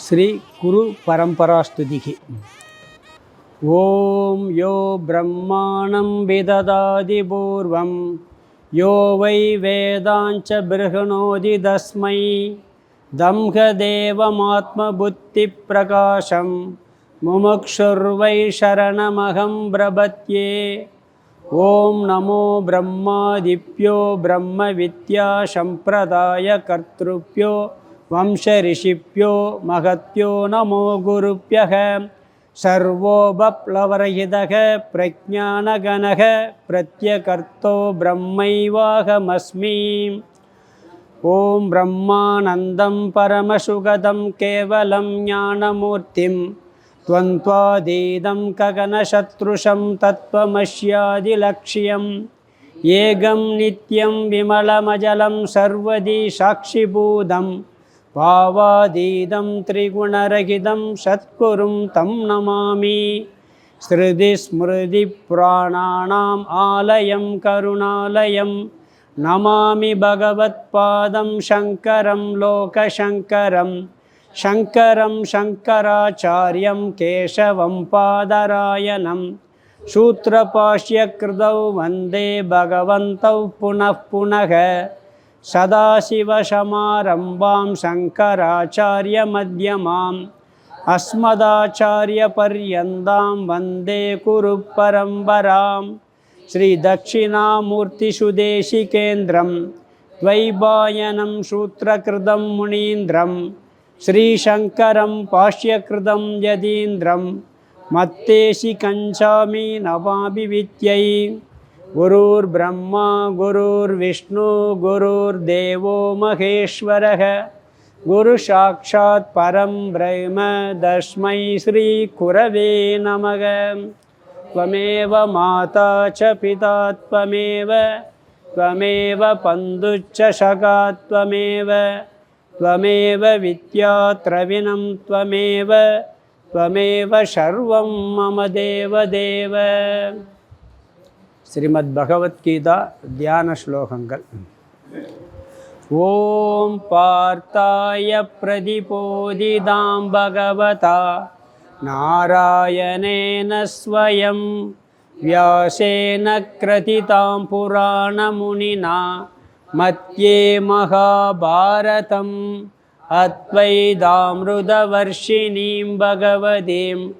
श्री गुरु परंपरा स्तुति। ओम यो ब्रह्माणं विददाति पूर्वं यो वै वेदांच बृहणोति तस्मै दम्भदेवमात्मबुद्धिप्रकाशं मुमुक्षुर्वै शरणमहं प्रपद्ये। ओम नमो ब्रह्मादिभ्यो ब्रह्मविद्या संप्रदायकर्तृभ्यो वंशऋषिभ्यो महत्यो नमो गुरुभ्यः। सर्वोपप्लवरहितः प्रज्ञानगणः प्रत्यकर्तो ब्रह्मैवाहमस्मि। ओम ब्रह्मानन्दं परमसुखदं केवलं ज्ञानमूर्तिं त्वन्त्वातीतं गगनशत्रुषं तत्त्वमस्यादिलक्ष्यम् एकं नित्यं विमलमजलं सर्वदी साक्षिभूतं भावातीतं त्रिगुणरहितं सद्गुरुं तं नमामि। श्रुतिस्मृतिपुराणानाम् आलयं करुणालयं नमामि भगवत्पादं शङ्करं लोकशङ्करं शङ्करं शङ्कराचार्यं केशवं पादरायणं सूत्रभाष्यकृतौ वन्दे भगवन्तौ पुनः पुनः। सदाशिवसमारम्भां शङ्कराचार्यमध्यमाम् अस्मदाचार्यपर्यन्तां वन्दे गुरुपरम्परां। श्रीदक्षिणामूर्तिसुदेशिकेन्द्रं द्वैपायनं सूत्रकृतं मुनीन्द्रं श्रीशङ्करं भाष्यकृतं यतीन्द्रं मत्तेशिकञ्चामि नमामि विद्यै। गुरुर्ब्रह्मा गुरुर्विष्णु गुरुर्देवो महेश्वरः गुरुसाक्षात् परं ब्रह्म तस्मै श्रीगुरवे नमः। त्वमेव माता च पिता त्वमेव त्वमेव बन्धुश्च सखा त्वमेव त्वमेव विद्या द्रविणं त्वमेव त्वमेव सर्वं मम देवदेव। श्रीमद्भगवद्गीता ध्यान श्लोकங்கள்। ओम पार्थाय प्रतिबोधितां भगवता नारायणेन स्वयं व्यासेन कृतितां पुराणमुनिना मध्ये महाभारतम् अद्वैतामृतवर्षिणीं भगवतीम्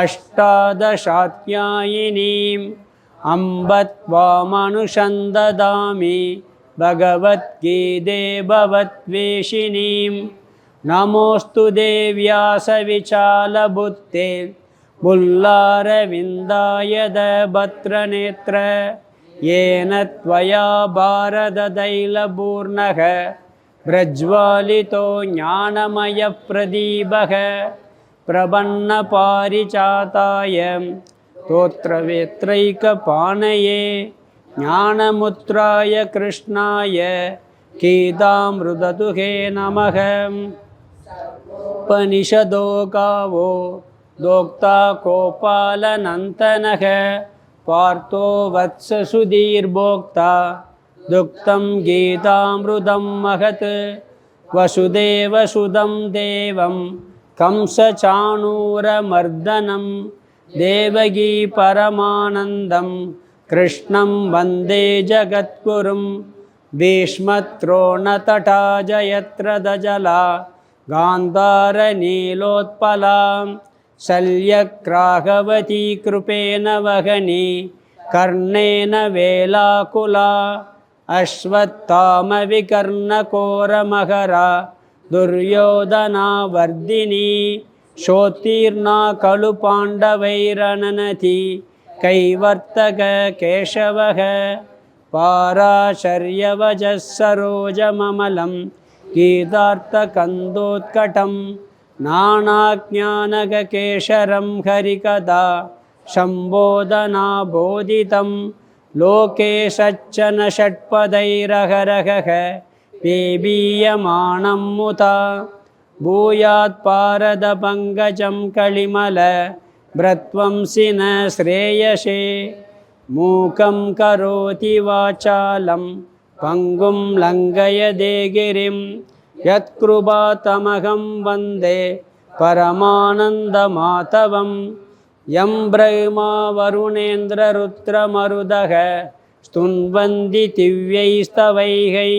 अष्टादशाध्यायिनीम् अम्ब त्वामनुसन्दधामि भगवद्गीते भवद्वेषिणीं। नमोऽस्तु देव्यासविशालबुद्धे बुल्लारविन्दायदभद्रनेत्र येन त्वया भारततैलपूर्णः प्रज्वालितो ज्ञानमयप्रदीपः। प्रपन्नपारिजाताय स्तोत्रवेत्रैकपाणये ज्ञानमुद्राय कृष्णाय गीतामृतदुहे नमः। उपनिषदो गावो दोक्ता गोपालनन्दनः पार्थो वत्स सुधीर्भोक्ता दुग्धं गीतामृतं महत्। वसुदेवसुतं देवं कंसचाणूरमर्दनं देवकी परमानन्दं कृष्णं वन्दे जगद्गुरुं। भीष्मद्रोणतटा जयद्रथजला गान्धारनीलोत्पला शल्यग्राहवती कृपेण वहनी कर्णेन वेलाकुला। अश्वत्थामविकर्णघोरमहरा दुर्योधनावर्धिनी शोत्तीर्णा खलु पाण्डवैरननति कैवर्तक केशवः। पाराशर्यवचः सरोजममलं गीतार्थकन्दोत्कटं नानाज्ञानककेशरं हरिकथा सम्बोधनाबोधितं। लोके सज्जन षट्पदैरहरहः पेबीयमानं मुदा भूयात् पारदपङ्कजं कलिमल भ्रत्वंसिन श्रेयसे। मूकं करोति वाचालं पंगुं लंघयते गिरिं यत्कृपातमहं वन्दे பரமானந்தமாதவம் யம் பிரம்மா வருணேந்திர ருத்ரமருதக ஸ்துன்வந்தி திவ்யைஸ்தவைகை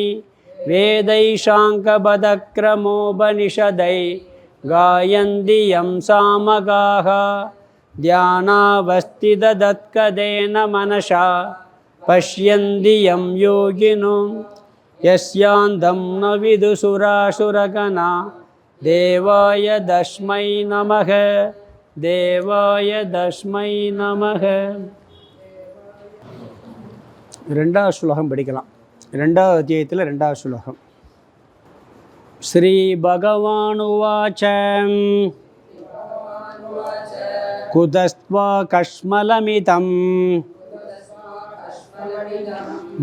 வேதைஷாங்கபதக்ரமோபனிஷதை காயந்தி யம் சாமகாः தியானாவஸ்திததத்கதேன மனசா பஷ்யந்தி யம் யோகினோ யஸ்யாந்தம் ந விதுசுராசுரகணா தேவாய தஸ்மை நமக தேவாய தஸ்மை நமக. ரெண்டாவது ஸ்லோகம் படிக்கலாம். ரெண்டாவது அத்தியாயத்தில் ரெண்டாவது ஸ்லோகம். ஸ்ரீ பகவான் உவாச்ச குதஸ்த்வா கஷ்மலமிதம்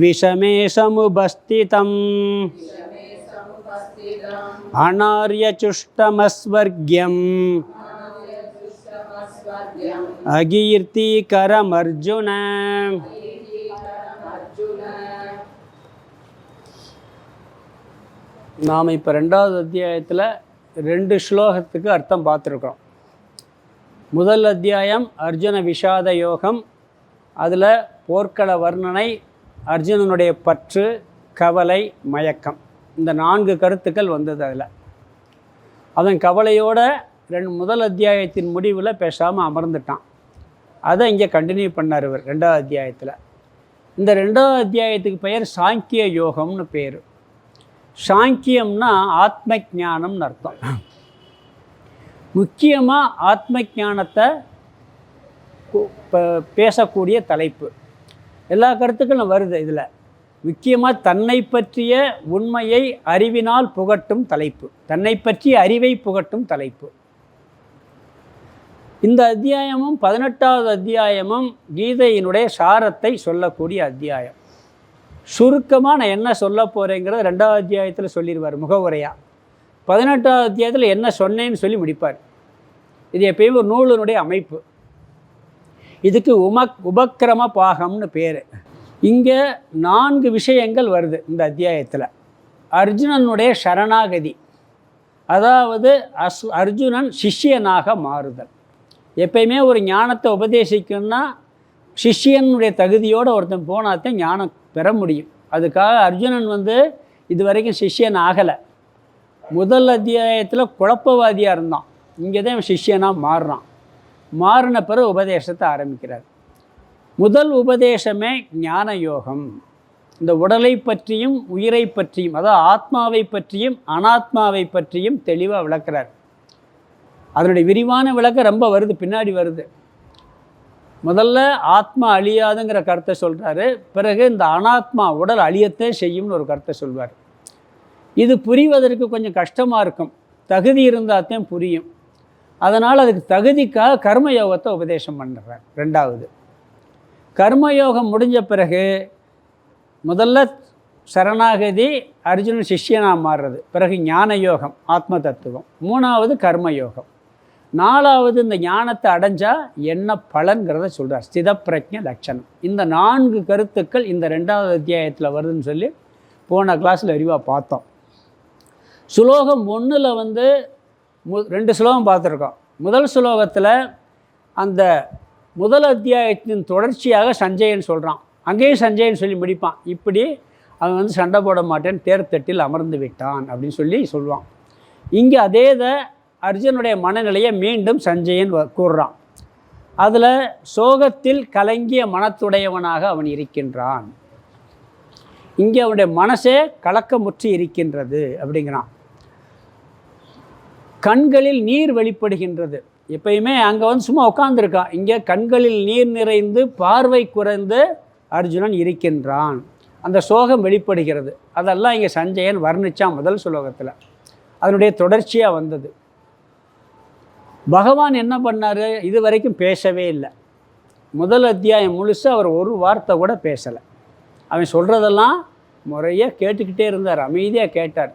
விஷமே சமுபஸ்திதம் அநார்யசுஷ்டமஸ்வர்க்யம் அகீர்த்திகரமர்ஜுன. நாம் இப்போ ரெண்டாவது அத்தியாயத்தில் 2 ஸ்லோகத்துக்கு அர்த்தம் பார்த்துருக்கோம். முதல் அத்தியாயம் அர்ஜுன விஷாத யோகம். அதில் போர்க்கள வர்ணனை, அர்ஜுனனுடைய பற்று, கவலை, மயக்கம், இந்த 4 கருத்துக்கள் வந்தது. அதில் அவன் கவலையோட முதல் அத்தியாயத்தின் முடிவில் பேசாமல் அமர்ந்துட்டான். அதை இங்கே கண்டினியூ பண்ணார் இவர் ரெண்டாவது அத்தியாயத்தில். இந்த ரெண்டாவது அத்தியாயத்துக்கு பெயர் சாங்கிய யோகம்னு பேர். சாங்கியம்னா ஆத்ம ஞானம்னு அர்த்தம். முக்கியமாக ஆத்ம ஞானத்தை பேசக்கூடிய தலைப்பு. எல்லா கருத்துக்களும் வருது இதில். முக்கியமாக தன்னை பற்றிய உண்மையை அறிவினால் புகட்டும் தலைப்பு, தன்னை பற்றிய அறிவை புகட்டும் தலைப்பு. இந்த அத்தியாயமும் 18வது அத்தியாயமும் கீதையினுடைய சாரத்தை சொல்லக்கூடிய அத்தியாயம். சுருக்கமாக நான் என்ன சொல்ல போகிறேங்கிறத 2வது அத்தியாயத்தில் சொல்லிடுவார் முகவுரையாக. 18வது அத்தியாயத்தில் என்ன சொன்னேன்னு சொல்லி முடிப்பார். இது எப்பயும் ஒரு நூலினுடைய அமைப்பு. இதுக்கு உபக்கிரம பாகம்னு பேர். இங்கே 4 விஷயங்கள் வருது இந்த அத்தியாயத்தில். அர்ஜுனனுடைய சரணாகதி, அதாவது அர்ஜுனன் சிஷ்யனாக மாறுதல். எப்பயுமே ஒரு ஞானத்தை உபதேசிக்கணும்னா சிஷ்யனுடைய தகுதியோடு ஒருத்தன் போனாத்தான் ஞானம் பெற முடியும். அதுக்காக அர்ஜுனன் இது வரைக்கும் சிஷ்யன் ஆகலை. முதல் அத்தியாயத்தில் குழப்பவாதியாக இருந்தான். இங்கே தான் சிஷ்யனாக மாறுறான். மாறின பிறகு உபதேசத்தை ஆரம்பிக்கிறார். முதல் உபதேசமே ஞான யோகம். இந்த உடலை பற்றியும் உயிரை பற்றியும், அதாவது ஆத்மாவை பற்றியும் அனாத்மாவை பற்றியும் தெளிவாக விளக்குறார். அதனுடைய விரிவான விளக்கம் ரொம்ப வருது, பின்னாடி வருது. முதல்ல ஆத்மா அழியாதுங்கிற கருத்தை சொல்கிறாரு. பிறகு இந்த அனாத்மா உடல் அழியத்தே செய்யும்னு ஒரு கருத்தை சொல்வார். இது புரிவதற்கு கொஞ்சம் கஷ்டமாக இருக்கும். தகுதி இருந்தால்தான் புரியும். அதனால் அதுக்கு தகுதிக்காக கர்மயோகத்தை உபதேசம் பண்ணுறார். 2வது கர்மயோகம் முடிஞ்ச பிறகு முதல்ல சரணாகதி, அர்ஜுனன் சிஷ்யனாக மாறுறது. பிறகு ஞான யோகம், ஆத்ம தத்துவம். 3வது கர்மயோகம். 4வது இந்த ஞானத்தை அடைஞ்சால் என்ன பலன்கிறத சொல்கிறார். ஸ்தித பிரஜ்ஞ லட்சணம். இந்த 4 கருத்துக்கள் இந்த 2வது அத்தியாயத்தில் வருதுன்னு சொல்லி போன கிளாஸில் விரிவாக பார்த்தோம். ஸ்லோகம் 1ல் 2 ஸ்லோகம் பார்த்துருக்கோம். முதல் ஸ்லோகத்தில் அந்த முதல் அத்தியாயத்தின் தொடர்ச்சியாக சஞ்சயன் சொல்கிறான். அங்கேயும் சஞ்சயன் சொல்லி முடிப்பான். இப்படி அவன் சண்டை போட மாட்டேன்னு தேர்தட்டில் அமர்ந்து விட்டான் அப்படின்னு சொல்லி சொல்லுவான். இங்கே அதே அர்ஜுனுடைய மனநிலையை மீண்டும் சஞ்சயன் கூறுறான். அதில் சோகத்தில் கலங்கிய மனத்துடையவனாக அவன் இருக்கின்றான். இங்கே அவனுடைய மனசே கலக்கமுற்றி இருக்கின்றது அப்படிங்கிறான். கண்களில் நீர் வெளிப்படுகின்றது. எப்பயுமே அங்கே சும்மா உட்காந்துருக்கான். இங்கே கண்களில் நீர் நிறைந்து பார்வை குறைந்து அர்ஜுனன் இருக்கின்றான். அந்த சோகம் வெளிப்படுகிறது. அதெல்லாம் இங்கே சஞ்சயன் வர்ணித்தான் முதல் ஸ்லோகத்தில். அதனுடைய தொடர்ச்சியாக வந்தது. பகவான் என்ன பண்ணார்? இது வரைக்கும் பேசவே இல்லை. முதல் அத்தியாயம் முழுசாக அவர் ஒரு வார்த்தை கூட பேசலை. அவன் சொல்கிறதெல்லாம் முறையாக கேட்டுக்கிட்டே இருந்தார். அமைதியாக கேட்டார்.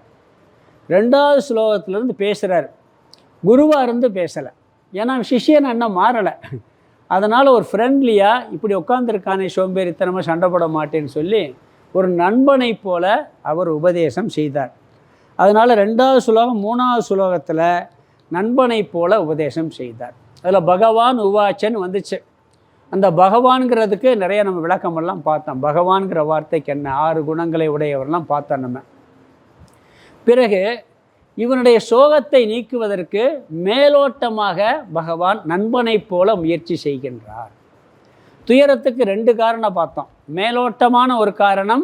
2வது ஸ்லோகத்திலேருந்து பேசுகிறார். குருவாக இருந்து பேசலை. ஏன்னா சிஷ்யன் என்ன மாறலை. அதனால் ஒரு ஃப்ரெண்ட்லியாக இப்படி உட்காந்துருக்கானே சோம்பேறித்தனமாக சண்டை போட மாட்டேன்னு சொல்லி ஒரு நண்பனை போல அவர் உபதேசம் செய்தார். அதனால் 2வது ஸ்லோகம் 3வது ஸ்லோகத்தில் நண்பனை போல உபதேசம் செய்தார். அதில் பகவான் உவாச்சன் வந்துச்சு. அந்த பகவான்கிறதுக்கு நிறைய நம்ம விளக்கமெல்லாம் பார்த்தோம். பகவான்கிற வார்த்தைக்கு என்ன 6 குணங்களை உடையவரெல்லாம் பார்த்தோம் நம்ம. பிறகு இவனுடைய சோகத்தை நீக்குவதற்கு மேலோட்டமாக பகவான் நண்பனை போல முயற்சி செய்கின்றார். துயரத்துக்கு 2 காரணம் பார்த்தோம். மேலோட்டமான ஒரு காரணம்,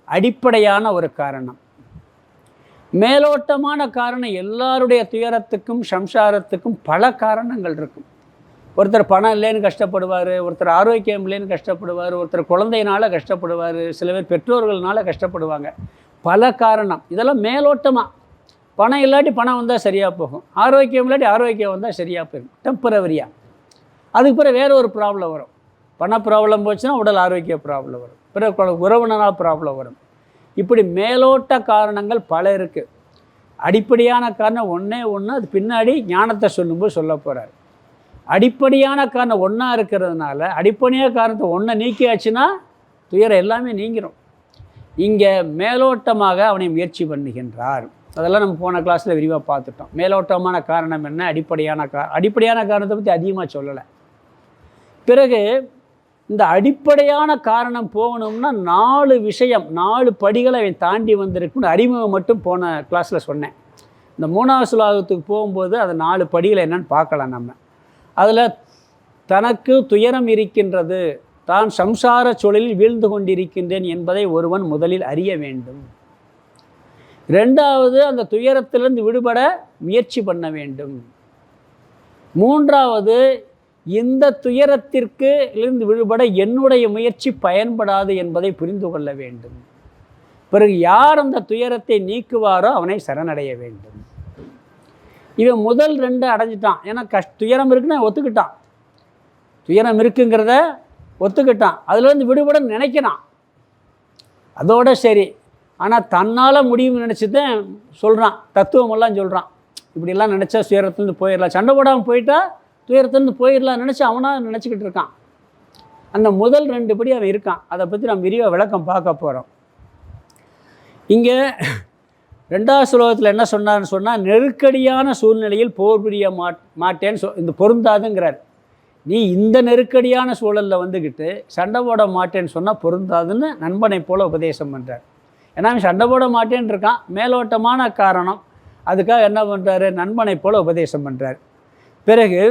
அடிப்படையான ஒரு காரணம். மேலோட்டமான காரணம் எல்லாருடைய துயரத்துக்கும் சம்சாரத்துக்கும் பல காரணங்கள் இருக்கும். ஒருத்தர் பணம் இல்லைன்னு கஷ்டப்படுவார், ஒருத்தர் ஆரோக்கியம் இல்லைன்னு கஷ்டப்படுவார், ஒருத்தர் குழந்தையினால் கஷ்டப்படுவார், சில பேர் பெற்றோர்கள்னால கஷ்டப்படுவாங்க. பல காரணம். இதெல்லாம் மேலோட்டமாக. பணம் இல்லாட்டி பணம் வந்தால் சரியாக போகும், ஆரோக்கியம் இல்லாட்டி ஆரோக்கியம் வந்தால் சரியாக போயிடும், டெம்பரவரியாக. அதுக்கு பிறகு வேறு ஒரு ப்ராப்ளம் வரும். பண ப்ராப்ளம் போச்சுன்னா உடல் ஆரோக்கிய ப்ராப்ளம் வரும், பிறகு உறவினரால் ப்ராப்ளம் வரும். இப்படி மேலோட்ட காரணங்கள் பல இருக்குது. அடிப்படையான காரணம் ஒன்றே ஒன்று, அது பின்னாடி ஞானத்தை சொல்லும்போது சொல்ல போகிறார். அடிப்படையான காரணம் ஒன்றா இருக்கிறதுனால அடிப்படையான காரணத்தை ஒன்றை நீக்கியாச்சுன்னா துயரம் எல்லாமே நீங்கிடும். இங்கே மேலோட்டமாக அவனை முயற்சி பண்ணுகின்றார். அதெல்லாம் நம்ம போன கிளாஸில் விரிவாக பார்த்துட்டோம். மேலோட்டமான காரணம் என்ன, அடிப்படையான காரணத்தை பற்றி அதிகமாக சொல்லலை. பிறகு இந்த அடிப்படையான காரணம் போகணும்னா 4 விஷயம், 4 படிகளை அவன் தாண்டி வந்திருக்குன்னு அறிமுகம் மட்டும் போன கிளாஸில் சொன்னேன். இந்த 3வது ஸ்லோகத்துக்கு போகும்போது அந்த 4 படிகளை என்னன்னு பார்க்கலாம் நம்ம. அதில் தனக்கு துயரம் இருக்கின்றது, தான் சம்சார சூழலில் வீழ்ந்து கொண்டிருக்கின்றேன் என்பதை ஒருவன் முதலில் அறிய வேண்டும். 2வது அந்த துயரத்திலிருந்து விடுபட முயற்சி பண்ண வேண்டும். 3வது இந்த துயரத்திற்கு இருந்து விடுபட என்னுடைய முயற்சி பயன்படாது என்பதை புரிந்து கொள்ள வேண்டும். பிறகு யார் அந்த துயரத்தை நீக்குவாரோ அவனை சரணடைய வேண்டும். இவன் முதல் 2 அடைஞ்சிட்டான். ஏன்னா துயரம் இருக்குன்னு ஒத்துக்கிட்டான், துயரம் இருக்குங்கிறத ஒத்துக்கிட்டான், அதுலேருந்து விடுபட நினைக்கிறான், அதோட சரி. ஆனால் தன்னால் முடியும்னு நினச்சி தான் சொல்கிறான், தத்துவமெல்லாம் சொல்கிறான். இப்படிலாம் நினச்சா துயரத்துலேருந்து போயிடலாம், சண்டை போடாமல் போயிட்டா துயரத்துலேருந்து போயிடலாம் நினச்சி அவனாக நினச்சிக்கிட்டு இருக்கான். அந்த முதல் 2 படி அவன் இருக்கான். அதை பற்றி நம்ம விரிவாக விளக்கம் பார்க்க போகிறோம். இங்கே 2வது ஸ்லோகத்தில் என்ன சொன்னார்னு சொன்னால், நெருக்கடியான சூழ்நிலையில் போர் புரிய மாட்டேன்னு இந்த பொருந்தாதுங்கிறார். நீ இந்த நெருக்கடியான சூழலில் வந்துக்கிட்டு சண்டை போட மாட்டேன்னு சொன்னால் பொருந்தாதுன்னு நண்பனை போல் உபதேசம் பண்ணுறார். ஏன்னா அவன் சண்டை போட மாட்டேன்னு இருக்கான், மேலோட்டமான காரணம். அதுக்காக என்ன பண்ணுறாரு, நண்பனை போல் உபதேசம் பண்ணுறார். பிறகு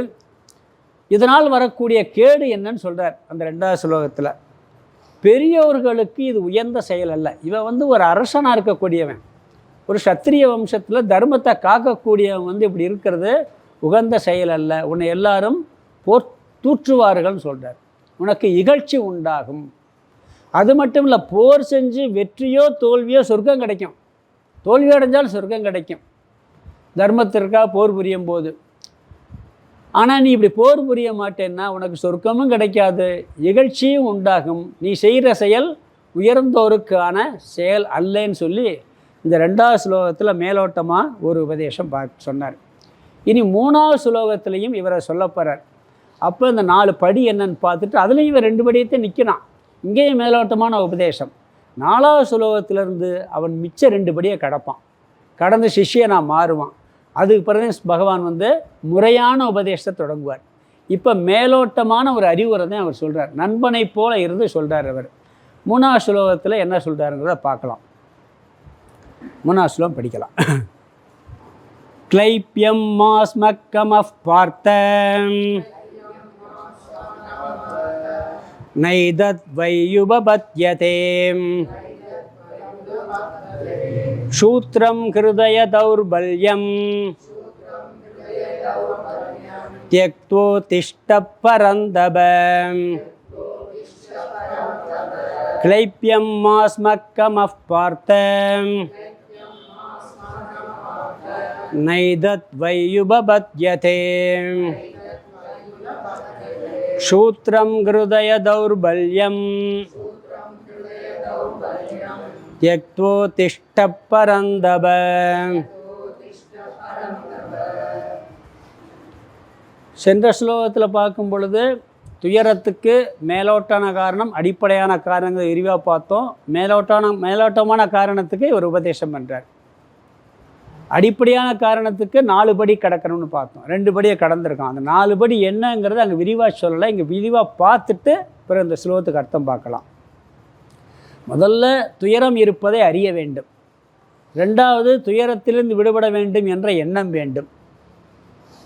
இதனால் வரக்கூடிய கேடு என்னன்னு சொல்கிறார் அந்த 2வது ஸ்லோகத்தில். பெரியோர்களுக்கு இது உயர்ந்த செயல் அல்ல. இவன் ஒரு அரசனாக இருக்கக்கூடியவன், ஒரு சத்திரிய வம்சத்தில் தர்மத்தை காக்கக்கூடியவன் இப்படி இருக்கிறது உகந்த செயல் அல்ல. உன்னை எல்லாரும் தூற்றுவார்கள்னு சொல்கிறார். உனக்கு இகழ்ச்சி உண்டாகும். அது மட்டும் இல்லை, போர் செஞ்சு வெற்றியோ தோல்வியோ சொர்க்கம் கிடைக்கும், தோல்வி அடைஞ்சால் சொர்க்கம் கிடைக்கும் தர்மத்திற்காக போர் புரியும் போது. ஆனால் நீ இப்படி போர் புரிய மாட்டேன்னா உனக்கு சொர்க்கமும் கிடைக்காது, இகழ்ச்சியும் உண்டாகும், நீ செய்கிற செயல் உயர்ந்தோருக்கான செயல் அல்லன்னு சொல்லி இந்த 2வது ஸ்லோகத்தில் மேலோட்டமாக ஒரு உபதேசம் சொன்னார். இனி 3வது ஸ்லோகத்திலையும் இவரை சொல்ல போகிறார். அப்போ இந்த 4 படி என்னன்னு பார்த்துட்டு அதுலேயும் இவன் 2 படியத்தை நிற்கிறான். இங்கேயும் மேலோட்டமான உபதேசம். 4வது ஸ்லோகத்திலேருந்து அவன் மிச்ச 2 படியை கடப்பான், கடந்து சிஷ்யனாக மாறுவான். அதுக்கு பிறகு பகவான் முறையான உபதேசத்தை தொடங்குவார். இப்போ மேலோட்டமான ஒரு அறிவுரை தான் அவர் சொல்கிறார், நண்பனை போல இருந்து சொல்கிறார் அவர். 3வது ஸ்லோகத்தில் என்ன சொல்கிறாருங்கிறத பார்க்கலாம். 3வது ஸ்லோகம் படிக்கலாம். க்ளைப்யம் மாஸ்மக்கமஃப் பார்த்தம் நைதத் வையுபபத்யதே சூத்ரம் ஹிருதய தௌர்பல்யம் த்யக்த்வோதிஷ்ட பரந்தப க்ளைப்யம் மாஸ்மக்கமஃப் பார்த்தம் நைதத் வையுபபத்யதே சூத்ரம் ஹிருதய தௌர்பல்யம் த்யக்த்வோதிஷ்ட பரந்தப. சென்ற ஸ்லோகத்தில் பார்க்கும் பொழுது துயரத்துக்கு மேலோட்டான காரணம், அடிப்படையான காரணங்கள் விரிவாக பார்த்தோம். மேலோட்டமான காரணத்துக்கு ஒரு உபதேசம் பண்ணுறார். அடிப்படையான காரணத்துக்கு 4 படி கடக்கணும்னு பார்த்தோம். 2 படியை கடந்திருக்கோம். அந்த 4 படி என்னங்கிறது அங்கே விரிவாக சொல்லலை. இங்கே விரிவாக பார்த்துட்டு பிறகு இந்த ஸ்லோகத்துக்கு அர்த்தம் பார்க்கலாம். முதல்ல துயரம் இருப்பதை அறிய வேண்டும். 2வது துயரத்திலிருந்து விடுபட வேண்டும் என்ற எண்ணம் வேண்டும்.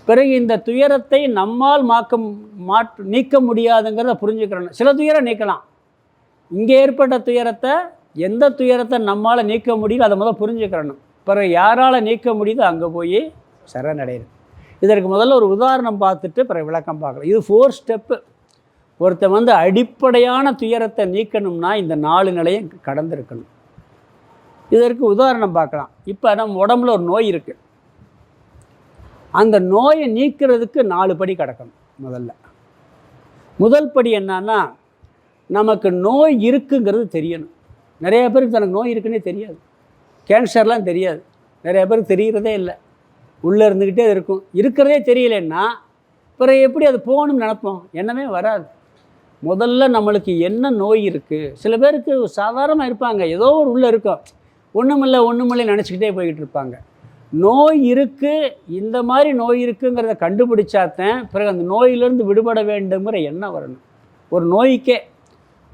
பிறகு இந்த துயரத்தை நம்மால் நீக்க முடியாதுங்கிறத புரிஞ்சுக்கிறணும். சில துயரம் நீக்கலாம். இங்கே ஏற்பட்ட துயரத்தை, எந்த துயரத்தை நம்மால் நீக்க முடியும் அதை முதல்ல புரிஞ்சுக்கிறணும். பிறகு யாரால் நீக்க முடியுதோ அங்கே போய் சரணடையணும். இதற்கு முதல்ல ஒரு உதாரணம் பார்த்துட்டு பிறகு விளக்கம் பார்க்கலாம். இது 4 ஸ்டெப்பு. ஒருத்தன் அடிப்படையான துயரத்தை நீக்கணும்னா இந்த 4 நிலையும் கடந்திருக்கணும். இதற்கு உதாரணம் பார்க்கலாம். இப்போ நம்ம உடம்புல ஒரு நோய் இருக்குது. அந்த நோயை நீக்கிறதுக்கு 4 படி கடக்கணும். முதல் படி என்னன்னா, நமக்கு நோய் இருக்குங்கிறது தெரியணும். நிறைய பேருக்கு தனக்கு நோய் இருக்குன்னே தெரியாது. கேன்சர்லாம் தெரியாது. நிறைய பேருக்கு தெரிகிறதே இல்லை. உள்ளே இருந்துக்கிட்டே இருக்கும். இருக்கிறதே தெரியலன்னா பிறகு எப்படி அது போகணும்னு நினைப்போம்? எண்ணமே வராது. முதல்ல நம்மளுக்கு என்ன நோய் இருக்குது. சில பேருக்கு சாதாரணமாக இருப்பாங்க, ஏதோ ஒரு உள்ளே இருக்கும், ஒன்றுமில்லை நினச்சிக்கிட்டே போய்கிட்டு இருப்பாங்க. நோய் இருக்குது, இந்த மாதிரி நோய் இருக்குங்கிறத கண்டுபிடிச்சாத்தான் பிறகு அந்த நோயிலிருந்து விடுபட வேண்டுங்கிற எண்ணம் வரணும் ஒரு நோய்க்கே.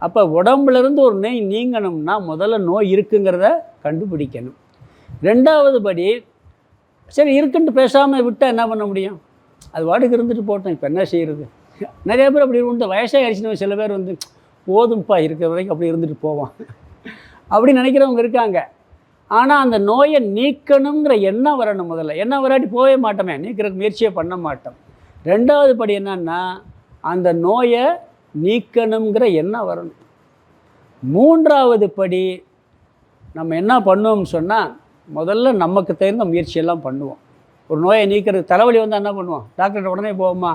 அப்போ உடம்புலேருந்து ஒரு நோய் நீங்கணும்னா முதல்ல நோய் இருக்குங்கிறத கண்டுபிடிக்கணும். 2வது படி, சரி இருக்குன்ட்டு பேசாமல் விட்டால் என்ன பண்ண முடியும்? அது வாட்டுக்கு இருந்துட்டு போட்டோம், இப்போ என்ன செய்கிறது? நிறைய பேர் அப்படி உண்டு. வயசாக ஆயிடுச்சுன்னு சில பேர் போதும்ப்பா இருக்கிற வரைக்கும் அப்படி இருந்துட்டு போவான் அப்படி நினைக்கிறவங்க இருக்காங்க. ஆனால் அந்த நோயை நீக்கணுங்கிற எண்ணம் வரணும். முதல்ல எண்ணம் வராட்டி போகவே மாட்டோமே, நீக்கிறதுக்கு முயற்சியே பண்ண மாட்டோம். 2வது படி என்னன்னா, அந்த நோயை நீக்கணுங்கிற எண்ணம் வரணும். 3வது படி நம்ம என்ன பண்ணுவோம்னு சொன்னால், முதல்ல நமக்கு தெரிந்த முயற்சியெல்லாம் பண்ணுவோம். ஒரு நோயை நீக்கிறது, தலைவலி வந்தால் என்ன பண்ணுவோம்? டாக்டர்கிட்ட உடனே போவோமா?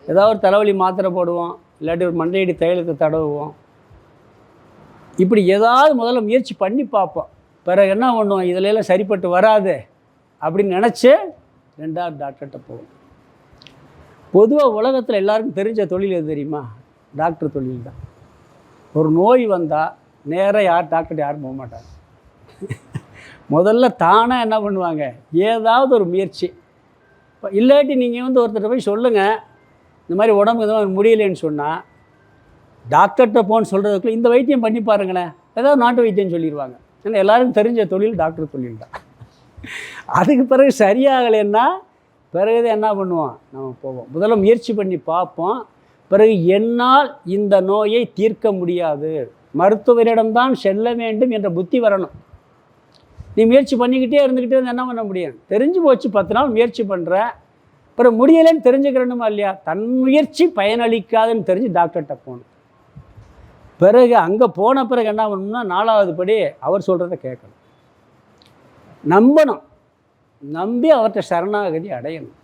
ஏதாவது ஒரு தலைவலி மாத்திரை போடுவோம், இல்லாட்டி ஒரு மண்டையடி தைலத்தை தடவுவோம். இப்படி ஏதாவது முதல்ல முயற்சி பண்ணி பார்ப்போம். பிறகு என்ன பண்ணுவோம்? இதிலெல்லாம் சரிப்பட்டு வராது அப்படின்னு நினச்சி 2வது டாக்டர்கிட்ட போவோம். பொதுவாக உலகத்தில் எல்லாருக்கும் தெரிஞ்ச தொழில் எது தெரியுமா? டாக்டர் தொழில் தான். ஒரு நோய் வந்தால் நேராக டாக்டர்கிட்ட யாரும் போக மாட்டாங்க. முதல்ல தானாக என்ன பண்ணுவாங்க? ஏதாவது ஒரு முயற்சி. இப்போ இல்லாட்டி நீங்கள் ஒருத்தர்கிட்ட போய் சொல்லுங்கள், இந்த மாதிரி உடம்பு எதுவும் முடியலைன்னு சொன்னால், டாக்டர்கிட்ட போன்னு சொல்கிறதுக்குள்ள இந்த வைத்தியம் பண்ணி பாருங்களேன், ஏதாவது நாட்டு வைத்தியம் சொல்லிடுவாங்க. ஏன்னா எல்லாருக்கும் தெரிஞ்ச தொழில் டாக்டர் தொழில் தான். அதுக்கு பிறகு சரியாகலைன்னா பிறகு என்ன பண்ணுவோம்? நம்ம போவோம், முதல்ல முயற்சி பண்ணி பார்ப்போம். பிறகு என்னால் இந்த நோயை தீர்க்க முடியாது, மருத்துவரிடம்தான் செல்ல வேண்டும் என்ற புத்தி வரணும். நீ முயற்சி பண்ணிக்கிட்டே இருந்துக்கிட்டே என்ன பண்ண முடியும்? தெரிஞ்சு போச்சு, 10 நாள் முயற்சி பண்ணுற, பிறகு முடியலைன்னு தெரிஞ்சுக்கிறணுமா இல்லையா? தன் முயற்சி பயனளிக்காதுன்னு தெரிஞ்சு டாக்டர்கிட்ட போகணும். பிறகு அங்கே போன பிறகு என்ன பண்ணணும்னா, 4வது படி அவர் சொல்கிறத கேட்கணும், நம்பணும், நம்பி அவர்கிட்ட சரணாகதி அடையணும்.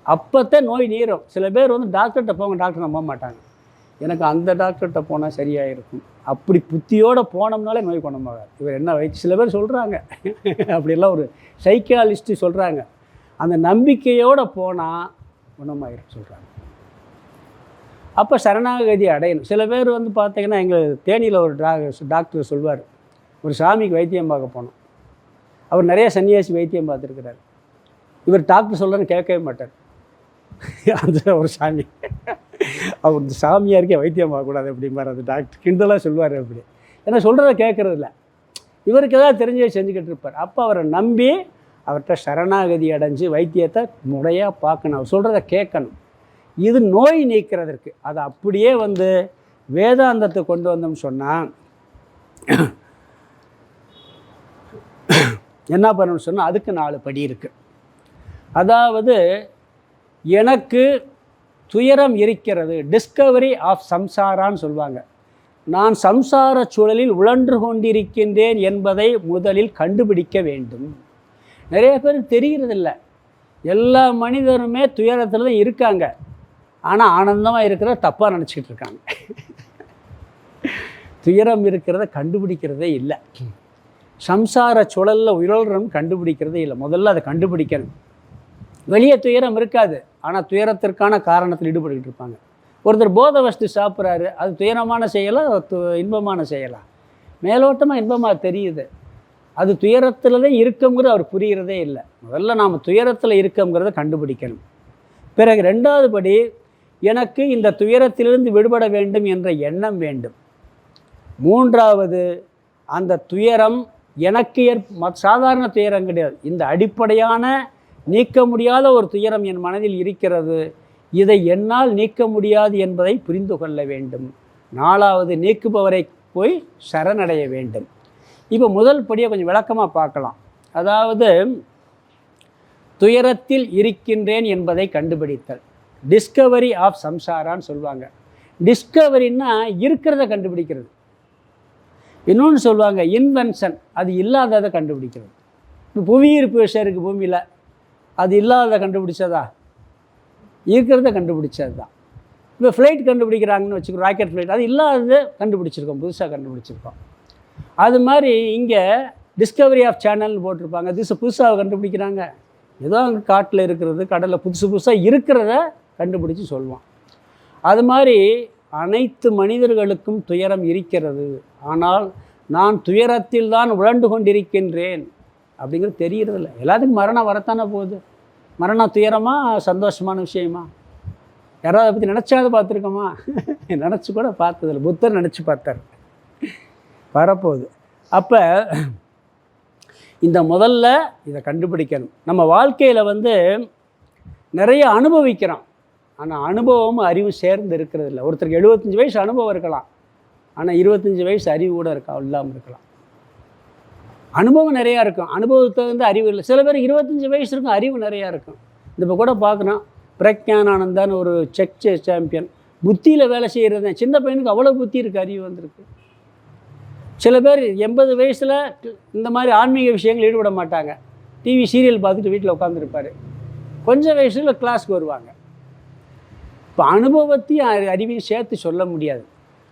அப்போத்தான் நோய் நீரும். சில பேர் டாக்டர்கிட்ட போங்க, டாக்டர் நம்ப மாட்டாங்க. எனக்கு அந்த டாக்டர்கிட்ட போனால் சரியாக இருக்கும், அப்படி புத்தியோடு போனோம்னாலே நோய் குணமாகாது. இவர் என்ன வைத்தியம் சில பேர் சொல்கிறாங்க, அப்படிலாம் ஒரு சைக்காலஜிஸ்ட்டு சொல்கிறாங்க. அந்த நம்பிக்கையோடு போனால் குணமாயிரும் சொல்கிறாங்க. அப்போ சரணாகதி அடையணும். சில பேர் பார்த்திங்கன்னா, எங்கள் தேனியில் ஒரு டாக்டர் சொல்வார், ஒரு சாமிக்கு வைத்தியம் பார்க்க போனோம். அவர் நிறைய சன்னியாசி வைத்தியம் பார்த்துருக்கிறார். இவர் டாக்டர் சொல்கிறன்னு கேட்கவே மாட்டார். அந்த ஒரு சாமி, அவர் சாமியாருக்கே வைத்தியம் பார்க்கக்கூடாது அப்படிம்பார் அந்த டாக்டர், கிண்டலாக சொல்லுவார். அப்படி ஏன்னா சொல்கிறத கேட்குறதில்ல, இவருக்கு ஏதாவது தெரிஞ்சே செஞ்சுக்கிட்டு இருப்பார். அப்போ அவரை நம்பி அவர்கிட்ட சரணாகதி அடைஞ்சு வைத்தியத்தை முறையாக பார்க்கணும், அவர் சொல்கிறத கேட்கணும். இது நோய் நீக்கிறதற்கு. அதை அப்படியே வேதாந்தத்தை கொண்டு வந்தோம்னு சொன்னால் என்ன பண்ணணும்னு சொன்னால், அதுக்கு 4 படி இருக்குது. அதாவது எனக்கு துயரம் இருக்கிறது, டிஸ்கவரி ஆஃப் சம்சாரான்னு சொல்லுவாங்க. நான் சம்சார சூழலில் உழன்று கொண்டிருக்கின்றேன் என்பதை முதலில் கண்டுபிடிக்க வேண்டும். நிறைய பேர் தெரிகிறதில்ல. எல்லா மனிதருமே துயரத்தில் தான் இருக்காங்க, ஆனால் ஆனந்தமாக இருக்கிறத தப்பாக நினச்சிக்கிட்டு இருக்காங்க. துயரம் இருக்கிறத கண்டுபிடிக்கிறதே இல்லை. சம்சார சுழலில் உழல்றோம் கண்டுபிடிக்கிறதே இல்லை. முதல்ல அதை கண்டுபிடிக்கணும். வெளியே துயரம் இருக்காது, ஆனால் துயரத்திற்கான காரணத்தில் ஈடுபட்டுக்கிட்டு இருப்பாங்க. ஒருத்தர் போதை வஸ்து சாப்பிட்றாரு, அது துயரமான செயலா இன்பமான செயலா? மேலோட்டமாக இன்பமாக தெரியுது. அது துயரத்தில் தான் இருக்கங்கிறது அவர் புரிகிறதே இல்லை. முதல்ல நாம் துயரத்தில் இருக்கங்கிறத கண்டுபிடிக்கணும். பிறகு 2வது படி, எனக்கு இந்த துயரத்திலிருந்து விடுபட வேண்டும் என்ற எண்ணம் வேண்டும். 3வது, அந்த துயரம் எனக்கு சாதாரண துயரம் கிடையாது, இந்த அடிப்படையான நீக்க முடியாத ஒரு துயரம் என் மனதில் இருக்கிறது, இதை என்னால் நீக்க முடியாது என்பதை புரிந்து கொள்ள வேண்டும். 4வது, நீக்குபவரை போய் சரணடைய வேண்டும். இப்போ முதல் படியை கொஞ்சம் விளக்கமாக பார்க்கலாம். அதாவது துயரத்தில் இருக்கின்றேன் என்பதை கண்டுபிடித்தல், டிஸ்கவரி ஆஃப் சம்சாரான்னு சொல்லுவாங்க. டிஸ்கவரின்னா இருக்கிறத கண்டுபிடிக்கிறது. இன்னொன்று சொல்லுவாங்க இன்வென்ஷன், அது இல்லாததை கண்டுபிடிக்கிறது. இப்போ புவியீர்ப்பு விஷயம் இருக்குது பூமியில், அது இல்லாததை கண்டுபிடிச்சதா? இருக்கிறத கண்டுபிடிச்சது தான். இப்போ ஃப்ளைட் கண்டுபிடிக்கிறாங்கன்னு வச்சுக்கோ, ராக்கெட் ஃப்ளைட், அது இல்லாதது கண்டுபிடிச்சிருக்கோம், புதுசாக கண்டுபிடிச்சிருக்கோம். அது மாதிரி இங்கே டிஸ்கவரி ஆஃப் சேனல்னு போட்டிருப்பாங்க, புதுசாக கண்டுபிடிக்கிறாங்க. ஏதோ அங்கே காட்டில் இருக்கிறது, கடலில் புதுசாக இருக்கிறத கண்டுபிடிச்சி சொல்லுவான். அது மாதிரி அனைத்து மனிதர்களுக்கும் துயரம் இருக்கிறது, ஆனால் நான் துயரத்தில் தான் உழண்டு கொண்டிருக்கின்றேன் அப்படிங்கிறது தெரிகிறதில்ல. எல்லாத்துக்கும் மரணம் வரத்தானே போகுது. மரணம் துயரமாக சந்தோஷமான விஷயமா? யாராவது அதை பற்றி நினச்சாவது பார்த்துருக்கோமா? நினச்சி கூட பார்த்ததில்லை. புத்தர் நினச்சி பார்த்தார், வரப்போகுது. அப்போ இந்த முதல்ல இதை கண்டுபிடிக்கணும். நம்ம வாழ்க்கையில் நிறைய அனுபவிக்கிறோம், ஆனால் அனுபவமும் அறிவு சேர்ந்து இருக்கிறது இல்லை. ஒருத்தருக்கு 75 வயசு அனுபவம் இருக்கலாம், ஆனால் 25 வயசு அறிவு கூட இல்லாமல் இருக்கலாம். அனுபவம் நிறையா இருக்கும், அனுபவத்தை அறிவு இல்லை. சில பேர் 25 வயசு இருக்கும், அறிவு நிறையா இருக்கும். இந்த இப்போ கூட பார்க்குறோம், பிரக்ஞானந்தான்னு ஒரு செக் சாம்பியன், புத்தியில் வேலை செய்கிறது. சின்ன பையனுக்கு அவ்வளோ புத்தி இருக்குது, அறிவு வந்திருக்கு. சில பேர் 80 வயசில் இந்த மாதிரி ஆன்மீக விஷயங்கள் ஈடுபட மாட்டாங்க, டிவி சீரியல் பார்த்துட்டு வீட்டில் உட்காந்துருப்பார். கொஞ்சம் வயசில் கிளாஸ்க்கு வருவாங்க. இப்போ அனுபவத்தையும் அறிவையும் சேர்த்து சொல்ல முடியாது.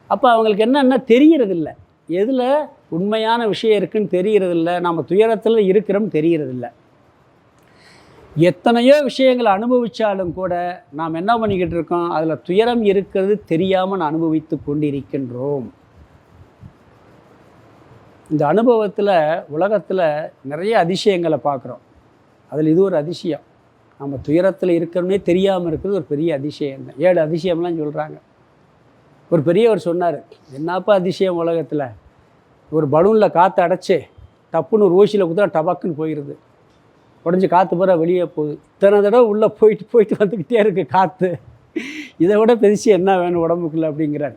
அப்போ அவங்களுக்கு என்னென்னா தெரிகிறதில்ல, எதில் உண்மையான விஷயம் இருக்குதுன்னு தெரிகிறதில்ல, நம்ம துயரத்தில் இருக்கிறோம் தெரிகிறதில்ல. எத்தனையோ விஷயங்களை அனுபவித்தாலும் கூட நாம் என்ன பண்ணிக்கிட்டு இருக்கோம், அதில் துயரம் இருக்கிறது தெரியாமல் அனுபவித்து கொண்டிருக்கின்றோம். இந்த அனுபவத்தில் உலகத்தில் நிறைய அதிசயங்களை பார்க்குறோம், அதில் இது ஒரு அதிசயம். நம்ம துயரத்தில் இருக்கிறோன்னே தெரியாமல் இருக்கிறது ஒரு பெரிய அதிசயம் தான். 7 அதிசயம்லாம் சொல்கிறாங்க. ஒரு பெரியவர் சொன்னார், என்னப்பா அதிசயம் உலகத்தில், ஒரு பலூனில் காற்று அடைச்சி டப்புன்னு ஒரு ஊசியில் குத்துனா டபக்குன்னு போயிடுது, உடஞ்சி காற்று பூரா வெளியே போகுது. இத்தனை தடவை உள்ளே போயிட்டு வந்துக்கிட்டே இருக்குது காற்று, இதை விட பெருசு என்ன வேணும் உடம்புக்குள்ளே அப்படிங்கிறார்.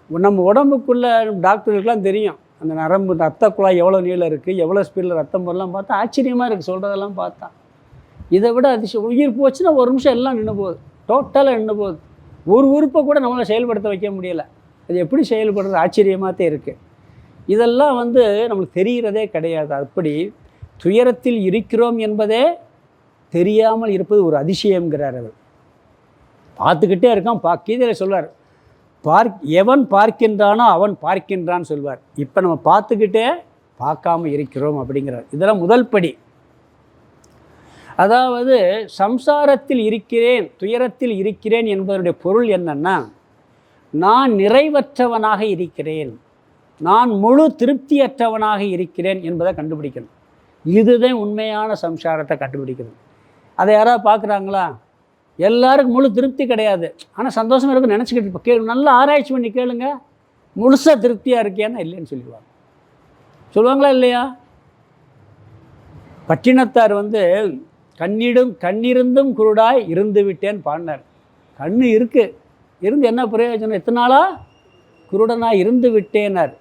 நம்ம உடம்புக்குள்ளே டாக்டர்களுக்கெலாம் தெரியும், அந்த நரம்பு ரத்த குழாய் எவ்வளோ நீளம் இருக்குது, எவ்வளோ ஸ்பீடில் ரத்தம் போடலாம் பார்த்தா ஆச்சரியமாக இருக்குது சொல்கிறதெல்லாம் பார்த்தா. இதை விட அதிசயம், உயிர் போச்சுன்னா ஒரு நிமிஷம் எல்லாம் நின்று போகுது, டோட்டலாக நின்று போகுது. ஒரு உறுப்பை கூட நம்மளை செயல்படுத்த வைக்க முடியலை. அது எப்படி செயல்படுறது ஆச்சரியமாக தான் இருக்குது. இதெல்லாம் நம்மளுக்கு தெரிகிறதே கிடையாது. அப்படி துயரத்தில் இருக்கிறோம் என்பதே தெரியாமல் இருப்பது ஒரு அதிசயங்கிறார் அவர். பார்த்துக்கிட்டே இருக்கான். கீதையில் சொல்வார், எவன் பார்க்கின்றானோ அவன் பார்க்கின்றான்னு சொல்வார். இப்போ நம்ம பார்த்துக்கிட்டே பார்க்காம இருக்கிறோம் அப்படிங்கிறார். இதெல்லாம் முதல் படி. அதாவது சம்சாரத்தில் இருக்கிறேன், துயரத்தில் இருக்கிறேன் என்பதனுடைய பொருள் என்னன்னா, நான் நிறைவற்றவனாக இருக்கிறேன், நான் முழு திருப்தியற்றவனாக இருக்கிறேன் என்பதை கண்டுபிடிக்கணும். இதுதான் உண்மையான சம்சாரத்தை கண்டுபிடிக்கணும். அதை யாராவது பார்க்குறாங்களா? எல்லாருக்கும் முழு திருப்தி கிடையாது, ஆனால் சந்தோஷமாக இருக்குன்னு நினச்சிக்கிட்டு இருப்போம். நல்லா ஆராய்ச்சி பண்ணி கேளுங்க, முழுசாக திருப்தியாக இருக்கியான்னா இல்லைன்னு சொல்லிடுவாங்க. சொல்லுவாங்களா இல்லையா? பட்டினத்தார் கண்ணிருந்தும் குருடாய் இருந்து விட்டேன்னு பாடினார். கண்ணு இருந்து என்ன பிரயோஜனம், எத்தனை நாளாக குருடனாக இருந்து விட்டேனார்.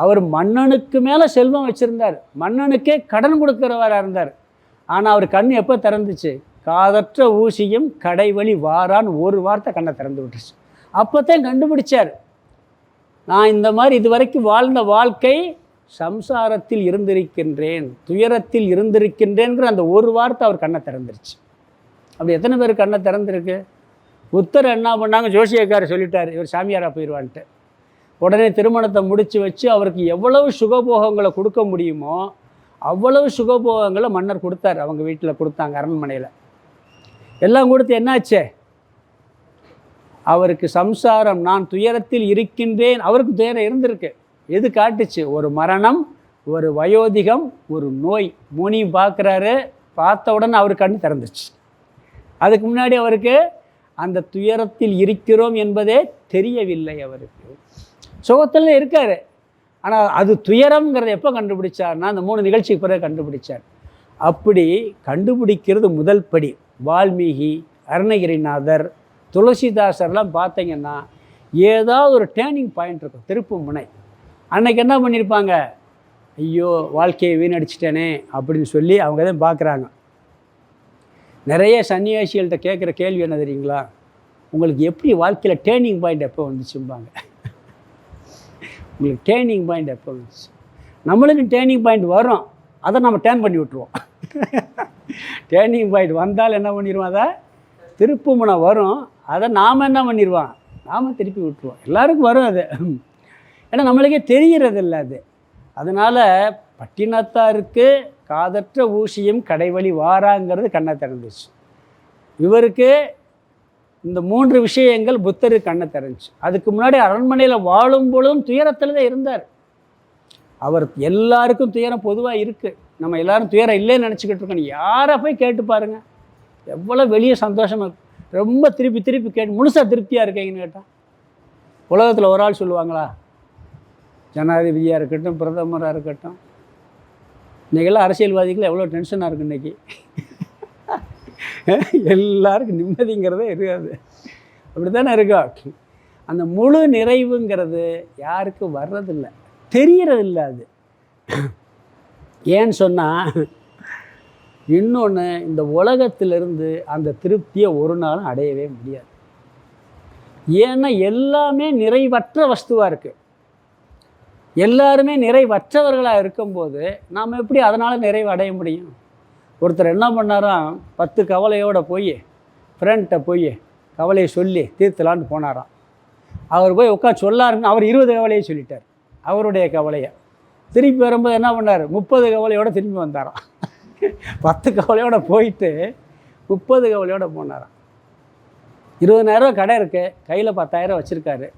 அவர் மன்னனுக்கு மேலே செல்வம் வச்சுருந்தார், மன்னனுக்கே கடன் கொடுக்குறவராக இருந்தார். ஆனால் அவர் கண் எப்போ திறந்துச்சு? காதற்ற ஊசியும் கடைவழி வாரான்னு ஒரு வார்த்தை கண்ணை திறந்து விட்டுருச்சு. அப்போத்தான் கண்டுபிடிச்சார், நான் இந்த மாதிரி இதுவரைக்கும் வாழ்ந்த வாழ்க்கை சம்சாரத்தில் இருந்திருக்கின்றேன், துயரத்தில் இருந்திருக்கின்றேங்கிற அந்த ஒரு வார்த்தை அவர் கண்ணை திறந்துருச்சு. அப்படி எத்தனை பேர் கண்ணை திறந்துருக்கு? புத்தர் என்ன பண்ணாங்க, ஜோசியக்காரர் சொல்லிட்டார் இவர் சாமியாராக போயிடுவான்ட்டு. உடனே திருமணத்தை முடித்து வச்சு அவருக்கு எவ்வளவு சுகபோகங்களை கொடுக்க முடியுமோ அவ்வளவு சுகபோகங்களை மன்னர் கொடுத்தார். அவங்க வீட்டில் கொடுத்தாங்க, அரண்மனையில் எல்லாம் கொடுத்து என்னாச்சே, அவருக்கு சம்சாரம், நான் துயரத்தில் இருக்கின்றேன், அவருக்கு துயரம் இருந்திருக்கு. எது காட்டுச்சு? ஒரு மரணம், ஒரு வயோதிகம், ஒரு நோய், மூணையும் பார்க்குறாரு. பார்த்த உடனே அவர் கண்ணு திறந்துச்சு. அதுக்கு முன்னாடி அவருக்கு அந்த துயரத்தில் இருக்கிறோம் என்பதே தெரியவில்லை. அவருக்கு சுகத்தில் இருக்கார். ஆனால் அது துயரம்ங்கிறத எப்போ கண்டுபிடிச்சார்னா அந்த 3 நிகழ்ச்சிக்கு பிறகு கண்டுபிடிச்சார். அப்படி கண்டுபிடிக்கிறது முதல் படி. வால்மீகி, அருணகிரிநாதர், துளசிதாசர்லாம் பார்த்தீங்கன்னா ஏதாவது ஒரு டேர்னிங் பாயிண்ட் இருக்கும், திருப்பு முனை. அன்னைக்கு என்ன பண்ணியிருப்பாங்க, ஐயோ வாழ்க்கையை வீணடிச்சிட்டேனே அப்படின்னு சொல்லி அவங்க தான் பார்க்குறாங்க. நிறைய சன்னியாசிகள்கிட்ட கேட்குற கேள்வி என்ன தெரியுங்களா, உங்களுக்கு எப்படி வாழ்க்கையில் டேர்னிங் பாயிண்ட் எப்போ வந்துச்சும்பாங்க. உங்களுக்கு டேர்னிங் பாயிண்ட் எப்போ வந்துச்சு? நம்மளுக்கு டேர்னிங் பாயிண்ட் வரும், அதை நம்ம டேர்ன் பண்ணி விட்ருவோம். டேர்னிங் பாயிண்ட் வந்தால் என்ன பண்ணிடுவோம், அதை திருப்பு முனை வரும், அதை நாம் என்ன பண்ணிடுவோம், நாம் திருப்பி விட்டுருவோம். எல்லாருக்கும் வரும் அது, ஏன்னா நம்மளுக்கே தெரிகிறதில்ல அது. அதனால் பட்டினத்தாருக்கு காதற்ற ஊசியும் கடைவழி வாராங்கிறது கண்ணை திறந்துச்சு. இவருக்கு இந்த 3 விஷயங்கள் புத்தருக்கு கண்ணை திறந்துச்சு. அதுக்கு முன்னாடி அரண்மனையில் வாழும் பொழுதும் துயரத்தில் தான் இருந்தார். அவர் எல்லாருக்கும் துயரம் பொதுவாக இருக்குது. நம்ம எல்லோரும் துயரம் இல்லைன்னு நினச்சிக்கிட்டு இருக்கோம். யாரை போய் கேட்டு பாருங்கள், எவ்வளோ வெளியே சந்தோஷமாக ரொம்ப திருப்பி திருப்பி கேட்டு முழுசாக திருப்தியாக இருக்கீங்கன்னு கேட்டால் உலகத்தில் ஒரு ஆள் சொல்லுவாங்களா? ஜனாதிபதியாக இருக்கட்டும், பிரதமராக இருக்கட்டும், இன்றைக்கெல்லாம் அரசியல்வாதிகள் எவ்வளோ டென்ஷனாக இருக்குது இன்றைக்கி. எல்லாருக்கும் நிம்மதிங்கிறதே இருக்காது. அப்படி தானே இருக்கா? அந்த முழு நிறைவுங்கிறது யாருக்கும் வர்றதில்லை, தெரிகிறதில்லை. அது ஏன்னு சொன்னால், இன்னொன்று, இந்த உலகத்திலிருந்து அந்த திருப்தியை ஒரு நாளும் அடையவே முடியாது. ஏன்னா எல்லாமே நிறைவற்ற வஸ்துவாக இருக்குது. எல்லாருமே நிறைவற்றவர்களாக இருக்கும்போது நாம் எப்படி அதனால் நிறைவு அடைய முடியும்? ஒருத்தர் என்ன பண்ணாராம், 10 கவலையோடு போய் ஃப்ரெண்ட்டை போய் கவலையை சொல்லி தீர்த்தலான்னு போனாராம். அவர் போய் உட்காந்து சொல்லாருன்னு அவர் 20 கவலையை சொல்லிட்டார், அவருடைய கவலையை. திருப்பி வரும்போது என்ன பண்ணார், 30 கவலையோடு திரும்பி வந்தாராம். 10 கவலையோடு போயிட்டு 30 கவலையோடு போனாராம். 20,000 கடை இருக்குது, கையில் 10,000 வச்சுருக்காரு.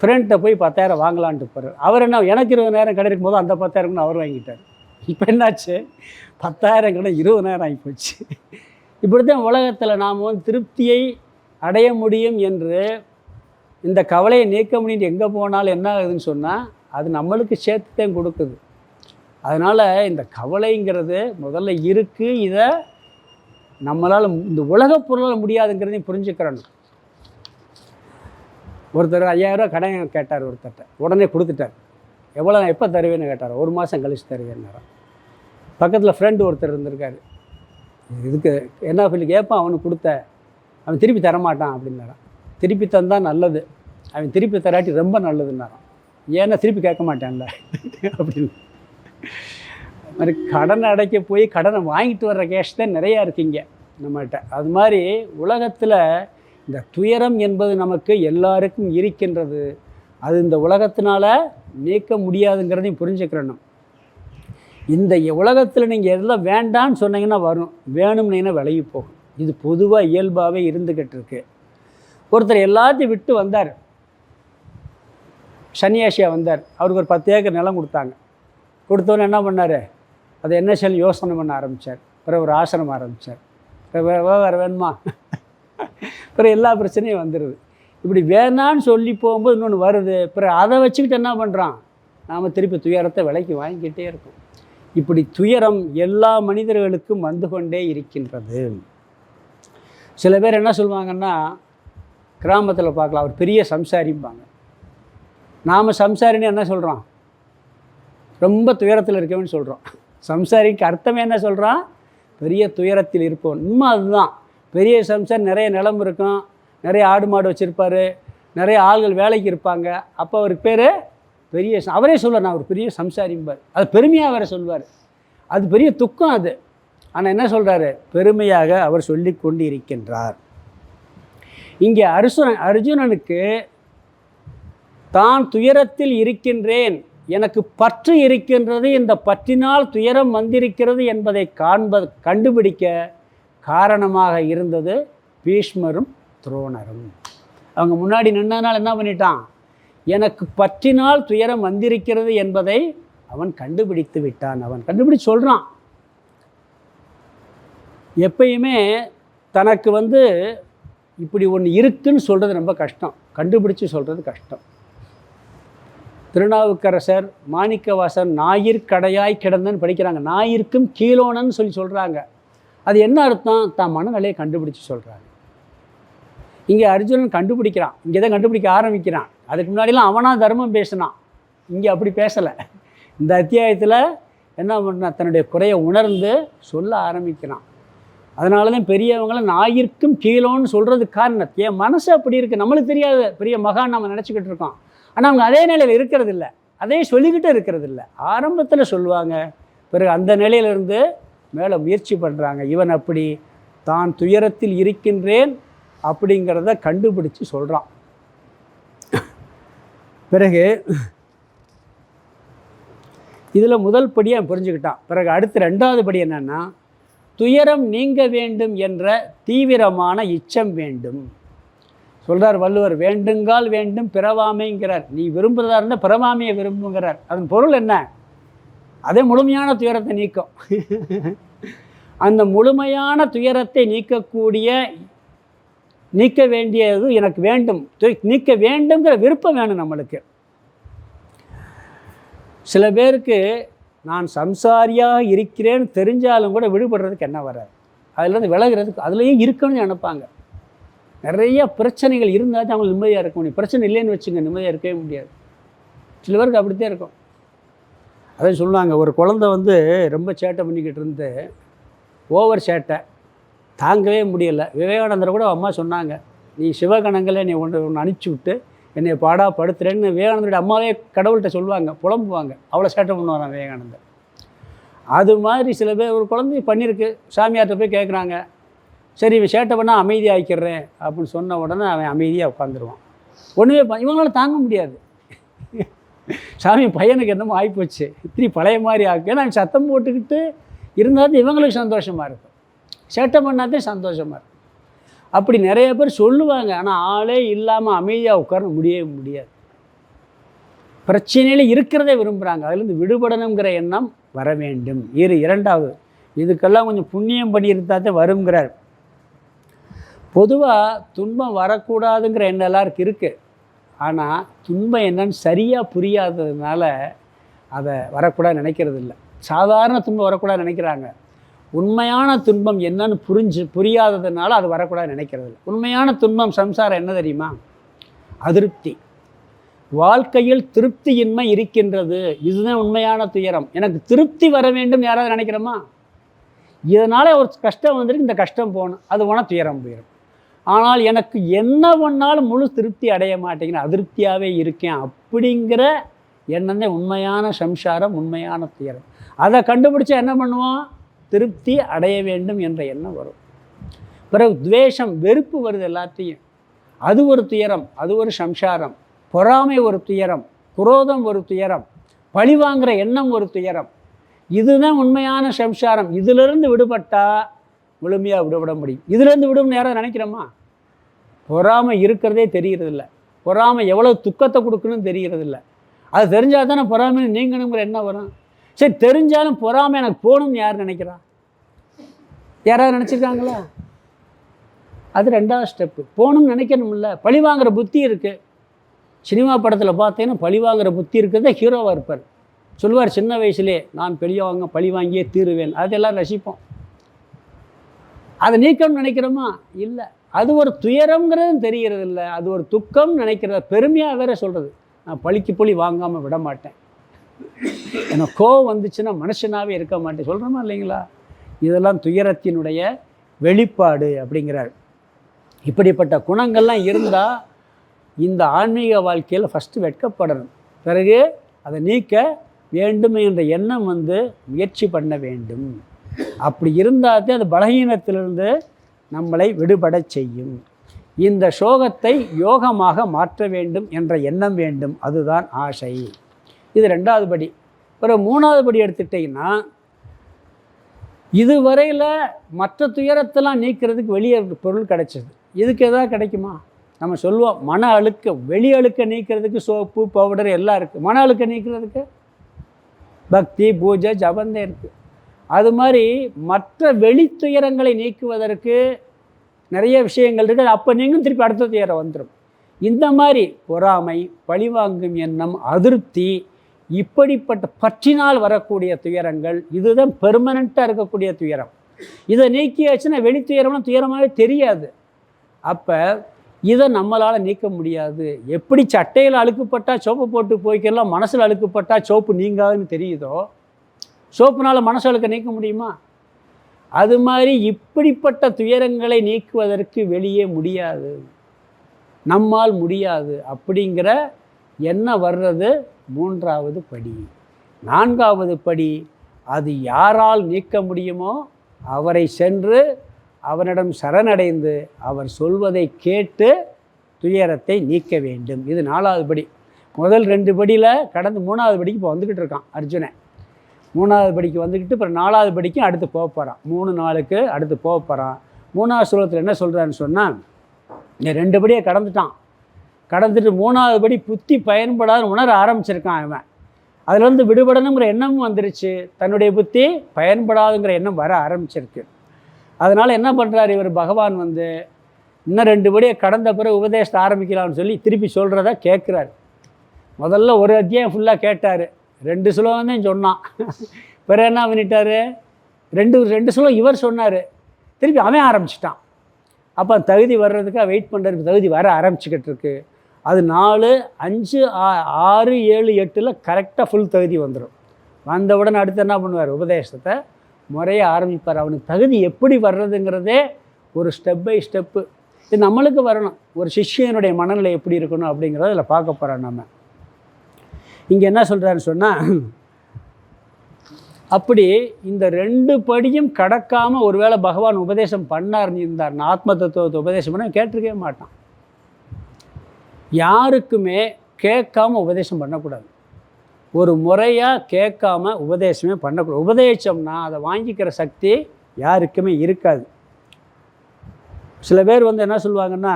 ஃப்ரெண்ட்டை போய் 10,000 வாங்கலான்ட்டு போகிறார். அவர் என்ன, எனக்கு 20,000 கடை இருக்கும்போது அந்த 10,000 அவர் வாங்கிட்டார். இப்போ என்னாச்சு, 10,000 கடை 20,000 ஆகி போச்சு. இப்படி தான் உலகத்தில் நாம் திருப்தியை அடைய முடியும் என்று, இந்த கவலையை நீக்க முடியும் எங்கே போனாலும் என்ன ஆகுதுன்னு சொன்னால் அது நம்மளுக்கு சேர்த்து தான் கொடுக்குது. அதனால் இந்த கவலைங்கிறது முதல்ல இருக்குது, இதை நம்மளால் இந்த உலகப் பொருளால் முடியாதுங்கிறதையும் புரிஞ்சுக்கிறணும். ஒருத்தர் 5,000 கடன் கேட்டார் ஒருத்தர்கிட்ட, உடனே கொடுத்துட்டார். எவ்வளோ, எப்போ தருவேன்னு கேட்டார். 1 மாதம் கழிச்சு தருவேன்னாராம். பக்கத்தில் ஃப்ரெண்டு ஒருத்தர் இருந்திருக்காரு, இதுக்கு என்ன சொல்லி கேட்பான், அவனுக்கு கொடுத்த, அவன் திருப்பி தரமாட்டான் அப்படின்னாரான். திருப்பி தந்தால் நல்லது, அவன் திருப்பி தராட்டி ரொம்ப நல்லதுன்னாரான். ஏன்னா திருப்பி கேட்க மாட்டான்ல அப்படின்னு. மாதிரி கடனை அடைக்க போய் கடனை வாங்கிட்டு வர்ற கேஷ் தான் நிறையா இருக்குங்க நம்மகிட்ட. அது மாதிரி உலகத்தில் இந்த துயரம் என்பது நமக்கு எல்லாருக்கும் இருக்கின்றது. அது இந்த உலகத்தினால் நீக்க முடியாதுங்கிறதையும் புரிஞ்சுக்கிறணும். இந்த உலகத்தில் நீங்கள் எதெல்லாம் வேண்டான்னு சொன்னீங்கன்னா வரும், வேணும்னீங்கன்னா விலகி போகும். இது பொதுவாக இயல்பாகவே இருந்துக்கிட்டு இருக்கு. ஒருத்தர் எல்லாத்தையும் விட்டு வந்தார், சன்னியாசியாக வந்தார். அவருக்கு ஒரு 10 ஏக்கர் நிலம் கொடுத்தாங்க. கொடுத்தோன்னு என்ன பண்ணார், அதை என்ன சொல்லி யோசனை பண்ண ஆரம்பித்தார். பிறகு ஒரு ஆசிரமம் ஆரம்பித்தார். வேறு வேணுமா, பிறகு எல்லா பிரச்சனையும் வந்துடுது. இப்படி வேணான்னு சொல்லி போகும்போது இன்னொன்று வருது. பிறகு அதை வச்சுக்கிட்டு என்ன பண்ணுறான், நாம் திருப்பி துயரத்தை விலைக்கு வாங்கிக்கிட்டே இருக்கோம். இப்படி துயரம் எல்லா மனிதர்களுக்கும் வந்து கொண்டே இருக்கின்றது. சில பேர் என்ன சொல்லுவாங்கன்னா, கிராமத்தில் பார்க்கலாம், அவர் பெரிய சம்சாரிம்பாங்க. நாம் சம்சாரின்னு என்ன சொல்கிறோம், ரொம்ப துயரத்தில் இருக்கவன்னு சொல்கிறோம். சம்சாரிக்கு அர்த்தமே என்ன சொல்கிறான், பெரிய துயரத்தில் இருப்போம். உண்மை அதுதான். பெரிய சம்சாரி நிறைய நிலம் இருக்கும், நிறைய ஆடு மாடு வச்சுருப்பார், நிறைய ஆள்கள் வேலைக்கு இருப்பாங்க. அப்போ அவருக்கு பேர் பெரிய, அவரே சொல்லுவார் நான் ஒரு பெரிய சம்சாரிம்பார். அது பெருமையாக அவரை சொல்வார். அது பெரிய துக்கம் அது. ஆனால் என்ன சொல்கிறாரு, பெருமையாக அவர் சொல்லி கொண்டு இருக்கின்றார். இங்கே அர்ஜுனனுக்கு தான் துயரத்தில் இருக்கின்றேன், எனக்கு பற்று இருக்கின்றது, இந்த பற்றினால் துயரம் வந்திருக்கிறது என்பதை கண்டுபிடிக்க காரணமாக இருந்தது பீஷ்மரும் துரோணரும். அவங்க முன்னாடி நின்றனால என்ன பண்ணிட்டான், எனக்கு பற்றினால் துயரம் வந்திருக்கிறது என்பதை அவன் கண்டுபிடித்து விட்டான். அவன் கண்டுபிடிச்சு சொல்கிறான். எப்பயுமே தனக்கு இப்படி ஒன்று இருக்குன்னு சொல்கிறது ரொம்ப கஷ்டம், கண்டுபிடிச்சு சொல்கிறது கஷ்டம். திருநாவுக்கரசர் மாணிக்கவாசர் ஞாயிற்கடையாய் கிடந்தன்னு படிக்கிறாங்க. ஞாயிற்கும் கீழோனன்னு சொல்கிறாங்க. அது என்ன அர்த்தம்? தான் மனநிலையை கண்டுபிடிச்சு சொல்கிறாங்க. இங்கே அர்ஜுனன் கண்டுபிடிக்கிறான், இங்கே தான் கண்டுபிடிக்க ஆரம்பிக்கிறான். அதுக்கு முன்னாடிலாம் அவனாக தர்மம் பேசினான், இங்கே அப்படி பேசலை. இந்த அத்தியாயத்தில் என்ன பண்ணான்? தன்னுடைய குறையை உணர்ந்து சொல்ல ஆரம்பிக்கிறான். அதனால தான் பெரியவங்கள ஞாயிற்கும் கீழோன்னு சொல்கிறதுக்கு காரணம், என் மனசு அப்படி இருக்குது, நம்மளுக்கு தெரியாது, பெரிய மகான் நம்ம நினச்சிக்கிட்டு இருக்கோம். ஆனால் அவங்க அதே நிலையில் இருக்கிறது இல்லை, அதே சொல்லிக்கிட்டே இருக்கிறது இல்லை. ஆரம்பத்தில் சொல்லுவாங்க, பிறகு அந்த நிலையிலிருந்து மேலே முயற்சி பண்ணுறாங்க. இவன் அப்படி தான் துயரத்தில் இருக்கின்றேன் அப்படிங்கிறத கண்டுபிடிச்சு சொல்கிறான். பிறகு இதில் முதல் படியாக புரிஞ்சுக்கிட்டான். பிறகு அடுத்து ரெண்டாவது படி என்னென்னா, துயரம் நீங்க வேண்டும் என்ற தீவிரமான இச்சம் வேண்டும். சொல்கிறார் வள்ளுவர், வேண்டுங்கால் வேண்டும் பிறவாமைங்கிறார். நீ விரும்புகிறதா இருந்தால் பிறவாமையை விரும்புங்கிறார். அதன் பொருள் என்ன? அதே முழுமையான துயரத்தை நீக்கும். அந்த முழுமையான துயரத்தை நீக்க வேண்டியது எனக்கு வேண்டும், நீக்க வேண்டுங்கிற விருப்பம் வேணும் நம்மளுக்கு. சில பேருக்கு நான் சம்சாரியாக இருக்கிறேன்னு தெரிஞ்சாலும் கூட விடுபடுறதுக்கு என்ன வராது, அதுலேருந்து விலகிறதுக்கு அதுலேயும் இருக்கணும்னு நினைப்பாங்க. நிறைய பிரச்சனைகள் இருந்தால் தான் அவங்க நிம்மதியாக இருக்க முடியும். பிரச்சனை இல்லைன்னு வச்சுங்க, நிம்மதியாக இருக்கவே முடியாது. சில பேருக்கு அப்படித்தான் இருக்கும். அதை சொல்லுவாங்க, ஒரு குழந்தை ரொம்ப சேட்டை பண்ணிக்கிட்டு இருந்து ஓவர் சேட்டை தாங்கவே முடியலை. விவேகானந்தரை கூட அம்மா சொன்னாங்க, நீ சிவகணங்களை நீ ஒன்று அனுப்பிச்சி விட்டு என்னை பாடா படுத்துறேன்னு விவேகானந்தருடைய அம்மாவே கடவுள்கிட்ட சொல்லுவாங்க, புலம்புவாங்க. அவ்வளோ சேட்டை பண்ணுவாரான் விவேகானந்தர். அது மாதிரி சில பேர் ஒரு குழந்தை பண்ணியிருக்கு, சாமியார்கிட்ட போய் கேட்குறாங்க, சரி இவன் சேட்டை பண்ணால் அமைதி ஆக்கிடுறேன் அப்படின்னு சொன்ன உடனே அவன் அமைதியாக உட்காந்துருவான். ஒன்றுமே இவங்களால தாங்க முடியாது. சாமி பையனுக்கு என்னமோ ஆகிப்போச்சு, இத்திரி பழைய மாதிரி ஆகும். ஏன்னா சத்தம் போட்டுக்கிட்டு இருந்தாலும் இவங்களுக்கு சந்தோஷமாக இருக்கும், சேட்டை பண்ணாதே சந்தோஷமாக இருக்கும். அப்படி நிறைய பேர் சொல்லுவாங்க. ஆனால் ஆளே இல்லாமல் அமைதியாக உட்கார முடியவே முடியாது. பிரச்சனையில் இருக்கிறதே விரும்புகிறாங்க. அதுலேருந்து விடுபடணுங்கிற எண்ணம் வர வேண்டும். இரண்டாவது, இதுக்கெல்லாம் கொஞ்சம் புண்ணியம் பண்ணியிருந்தால் தான் வருங்கிறார். பொதுவாக துன்பம் வரக்கூடாதுங்கிற எண்ணம் எல்லாருக்கும் இருக்குது. ஆனால் துன்பம் என்னன்னு சரியாக புரியாததுனால அதை வரக்கூடாது நினைக்கிறது இல்லை. சாதாரண துன்பம் வரக்கூடாது நினைக்கிறாங்க. உண்மையான துன்பம் என்னன்னு புரியாததுனால அது வரக்கூடாது நினைக்கிறது இல்லை. உண்மையான துன்பம் சம்சாரம் என்ன தெரியுமா? அதிருப்தி. வாழ்க்கையில் திருப்தியின்மை இருக்கின்றது, இதுதான் உண்மையான துயரம். எனக்கு திருப்தி வர வேண்டும் யாராவது நினைக்கிறோமா? இதனால் ஒரு கஷ்டம் வந்துருக்கு, இந்த கஷ்டம் போகணும், அது போனால் துயரம் போயிடும். ஆனால் எனக்கு என்ன பண்ணாலும் முழு திருப்தி அடைய மாட்டேங்கிறேன், அதிருப்தியாகவே இருக்கேன் அப்படிங்கிற எண்ணம் தான் உண்மையான சம்சாரம், உண்மையான துயரம். அதை கண்டுபிடிச்சா என்ன பண்ணுவோம்? திருப்தி அடைய வேண்டும் என்ற எண்ணம் வரும். பிறகு துவேஷம், வெறுப்பு வருது எல்லாத்தையும். அது ஒரு துயரம், அது ஒரு சம்சாரம். பொறாமை ஒரு துயரம், குரோதம் ஒரு துயரம், பழிவாங்கிற எண்ணம் ஒரு துயரம். இதுதான் உண்மையான சம்சாரம். இதிலிருந்து விடுபட்டால் முழுமையாக விடுபட முடியும். இதிலேருந்து விடும்னு யாராவது நினைக்கிறோமா? பொறாமை இருக்கிறதே தெரிகிறதில்ல, பொறாமை எவ்வளோ துக்கத்தை கொடுக்கணும்னு தெரிகிறதில்ல. அது தெரிஞ்சால் தானே பொறாமை நீங்கணுங்கிற என்ன வரும். சரி, தெரிஞ்சாலும் பொறாமை எனக்கு போகணும்னு யார் நினைக்கிறா? யாராவது நினச்சிருக்காங்களா? அது ரெண்டாவது ஸ்டெப்பு. போகணும்னு நினைக்கணும்ல. பழி வாங்குகிற புத்தி இருக்குது. சினிமா படத்தில் பார்த்தீங்கன்னா பழி வாங்குகிற புத்தி இருக்கிறத ஹீரோவாக இருப்பார். சொல்லுவார் சின்ன வயசுலே, நான் பழி வாங்கியே தீருவேன். அதெல்லாம் ரசிப்போம். அதை நீக்கணும்னு நினைக்கிறோமா? இல்லை. அது ஒரு துயரங்கிறது தெரிகிறது இல்லை, அது ஒரு துக்கம் நினைக்கிறத பெருமையாக வேற சொல்கிறது. நான் பழிக்கு பழி வாங்காமல் விட மாட்டேன், எனக்கு கோவம் வந்துச்சுன்னா மனுஷனாகவே இருக்க மாட்டேன் சொல்கிறோமா இல்லைங்களா? இதெல்லாம் துயரத்தினுடைய வெளிப்பாடு அப்படிங்கிறார். இப்படிப்பட்ட குணங்கள்லாம் இருந்தால் இந்த ஆன்மீக வாழ்க்கையில் ஃபஸ்ட்டு வெட்கப்படணும். பிறகு அதை நீக்க வேண்டும் என்ற எண்ணம் முயற்சி பண்ண வேண்டும். அப்படி இருந்தால் அது பலகீனத்திலிருந்து நம்மளை விடுபட செய்யும். இந்த சோகத்தை யோகமாக மாற்ற வேண்டும் என்ற எண்ணம் வேண்டும், அதுதான் ஆசை. இது ரெண்டாவது படி. பிறகு மூணாவது படி எடுத்துட்டிங்கன்னா, இதுவரையில் மற்ற துயரத்தெல்லாம் நீக்கிறதுக்கு வெளியே பொருள் கிடைச்சது, இதுக்கு எதாவது கிடைக்குமா? நம்ம சொல்லுவோம் மன அழுக்க, வெளி அழுக்க நீக்கிறதுக்கு சோப்பு பவுடர் எல்லாம் இருக்குது. மன அழுக்க நீக்கிறதுக்கு பக்தி பூஜை ஜபந்தே இருக்குது. அது மாதிரி மற்ற வெளித்துயரங்களை நீக்குவதற்கு நிறைய விஷயங்கள் இருக்குது. அப்போ நீங்களும் திருப்பி அடுத்த துயரம் வந்துடும். இந்த மாதிரி பொறாமை, பழிவாங்கும் எண்ணம், அதிருப்தி, இப்படிப்பட்ட பற்றினால் வரக்கூடிய துயரங்கள், இதுதான் பெர்மனண்ட்டாக இருக்கக்கூடிய துயரம். இதை நீக்கியாச்சுன்னா வெளித்துயரம்லாம் துயரமாகவே தெரியாது. அப்போ இதை நம்மளால் நீக்க முடியாது. எப்படி சட்டையில் அழுக்குப்பட்டால் சோப்பு போட்டு போய்க்கலாம், மனசில் அழுக்குப்பட்டால் சோப்பு நீங்காதுன்னு தெரியுதோ, சோப்புனால் மனசு அழுக்க நீக்க முடியுமா? அது மாதிரி இப்படிப்பட்ட துயரங்களை நீக்குவதற்கு வெளியே முடியாது, நம்மால் முடியாது அப்படிங்கிற எண்ணம் வர்றது 3வது படி. 4வது படி, அது யாரால் நீக்க முடியுமோ அவரை சென்று அவனிடம் சரணடைந்து அவர் சொல்வதை கேட்டு துயரத்தை நீக்க வேண்டும். இது 4வது படி. முதல் 2 படியில் கடந்து 3வது படிக்கு இப்போ வந்துக்கிட்டு இருக்கான் அர்ஜுனன். 3வது படிக்கு வந்துக்கிட்டு அப்புறம் 4வது படிக்கும் அடுத்து போக போகிறான். 3 நாளுக்கு அடுத்து போக போகிறான். 3வது ஸ்லோகத்தில் என்ன சொல்கிறான்னு சொன்னால், இந்த 2 படியை கடந்துட்டான். கடந்துட்டு 3வது படி புத்தி பயன்படாத உணர ஆரம்பிச்சிருக்கான். அவன் அதில் விடுபடணுங்கிற எண்ணமும் வந்துருச்சு. தன்னுடைய புத்தி பயன்படாதுங்கிற எண்ணம் வர ஆரம்பிச்சிருக்கு. அதனால் என்ன பண்ணுறார் இவர் பகவான் இன்னும் 2 படியை கடந்த பிறகு உபதேசத்தை ஆரம்பிக்கலாம்னு சொல்லி திருப்பி சொல்கிறத கேட்குறாரு. முதல்ல ஒரு அத்தியாயம் ஃபுல்லாக கேட்டார், 2 ஸ்லோகம் தான் சொன்னான். பிறகு என்ன பண்ணிட்டார், 2 ஸ்லோகம் இவர் சொன்னார், திருப்பி அவன் ஆரம்பிச்சிட்டான். அப்போ தகுதி வர்றதுக்காக வெயிட் பண்ணுறதுக்கு தகுதி வர ஆரம்பிச்சுக்கிட்டு இருக்கு. அது 4, 5, 6, 7, 8 கரெக்டாக ஃபுல் தகுதி வந்துடும். வந்தவுடனே அடுத்து என்ன பண்ணுவார், உபதேசத்தை முறையை ஆரம்பிப்பார். அவனுக்கு தகுதி எப்படி வர்றதுங்கிறதே ஒரு ஸ்டெப் பை ஸ்டெப்பு. இது நம்மளுக்கு வரணும். ஒரு சிஷ்யனுடைய மனநிலை எப்படி இருக்கணும் அப்படிங்கிறத இதில் பார்க்க போகிறோம். நம்ம இங்கே என்ன சொல்கிறாருன்னு சொன்னால், அப்படி இந்த 2 படியும் கடக்காமல் ஒருவேளை பகவான் உபதேசம் பண்ணார்னு இருந்தார், ஆத்ம தத்துவத்தை உபதேசம் பண்ண கேட்டிருக்கவே மாட்டான். யாருக்குமே கேட்காம உபதேசம் பண்ணக்கூடாது. ஒரு முறையாக கேட்காம உபதேசமே பண்ணக்கூடாது. உபதேசம்னா அதை வாங்கிக்கிற சக்தி யாருக்குமே இருக்காது. சில பேர் என்ன சொல்லுவாங்கன்னா,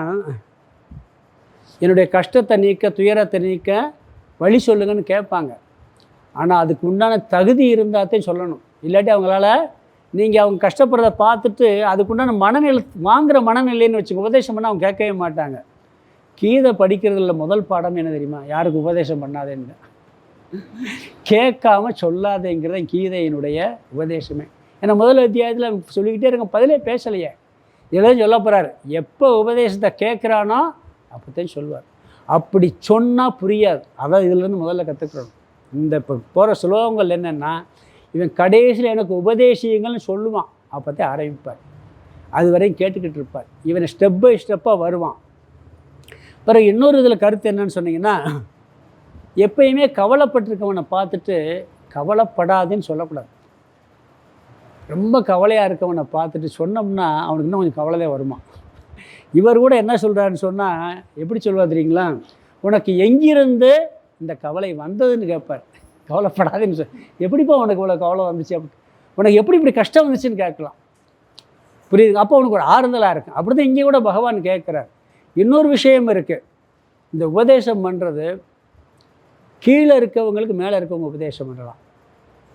என்னுடைய கஷ்டத்தை நீக்க, துயரத்தை நீக்க வழி சொல்லுங்கன்னு கேட்பாங்க. ஆனால் அதுக்கு உண்டான தகுதி இருந்தால்தான் சொல்லணும். இல்லாட்டி அவங்களால நீங்கள் அவங்க கஷ்டப்படுறத பார்த்துட்டு அதுக்குண்டான மனநிலை வாங்குகிற மனநிலைன்னு வச்சுக்க உபதேசம் பண்ணால் அவங்க கேட்கவே மாட்டாங்க. கீதை படிக்கிறதுல முதல் பாடம் என்ன தெரியுமா, யாருக்கு உபதேசம் பண்ணாதேன்னு, கேட்காம சொல்லாதேங்கிறத கீதையினுடைய உபதேசமே. ஏன்னா முதல் அத்தியாயத்தில் சொல்லிக்கிட்டே இருக்க, பதிலே பேசலையே. இதெல்லாம் சொல்ல போகிறார். எப்போ உபதேசத்தை கேட்குறானோ அப்போத்தான் சொல்லுவார். அப்படி சொன்னால் புரியாது. அதான் இதிலேருந்து முதல்ல கற்றுக்கிறோம். இந்த இப்போ போகிற ஸ்லோகங்கள் என்னென்னா, இவன் கடைசியில் எனக்கு உபதேசியங்கள்னு சொல்லுவான், அப்போத்தான் ஆரம்பிப்பார். அது வரையும் கேட்டுக்கிட்டு இருப்பார். இவனை ஸ்டெப் பை ஸ்டெப்பாக வருவான். பிறகு இன்னொரு இதில் கருத்து என்னன்னு சொன்னீங்கன்னா, எப்பயுமே கவலைப்பட்டிருக்கவனை பார்த்துட்டு கவலைப்படாதுன்னு சொல்லக்கூடாது. ரொம்ப கவலையாக இருக்கவனை பார்த்துட்டு சொன்னோம்னா அவனுக்கு இன்னும் கொஞ்சம் கவலையாக வருமா. இவர் கூட என்ன சொல்கிறாருன்னு சொன்னால், எப்படி சொல்லுவார் தெரியுங்களா, உனக்கு எங்கிருந்து இந்த கவலை வந்ததுன்னு கேட்பார். கவலைப்படாதுன்னு எப்படிப்பா உனக்கு இவ்வளோ கவலை வந்துச்சு, அப்படி உனக்கு எப்படி இப்படி கஷ்டம் வந்துச்சுன்னு கேட்கலாம். புரியுது? அப்போ உனக்கு ஒரு ஆறுதலாக இருக்கும். அப்படி தான் இங்கே கூட பகவான் கேட்குறார். இன்னொரு விஷயம் இருக்குது. இந்த உபதேசம் பண்ணுறது கீழே இருக்கவங்களுக்கு மேலே இருக்கவங்க உபதேசம் பண்ணலாம்.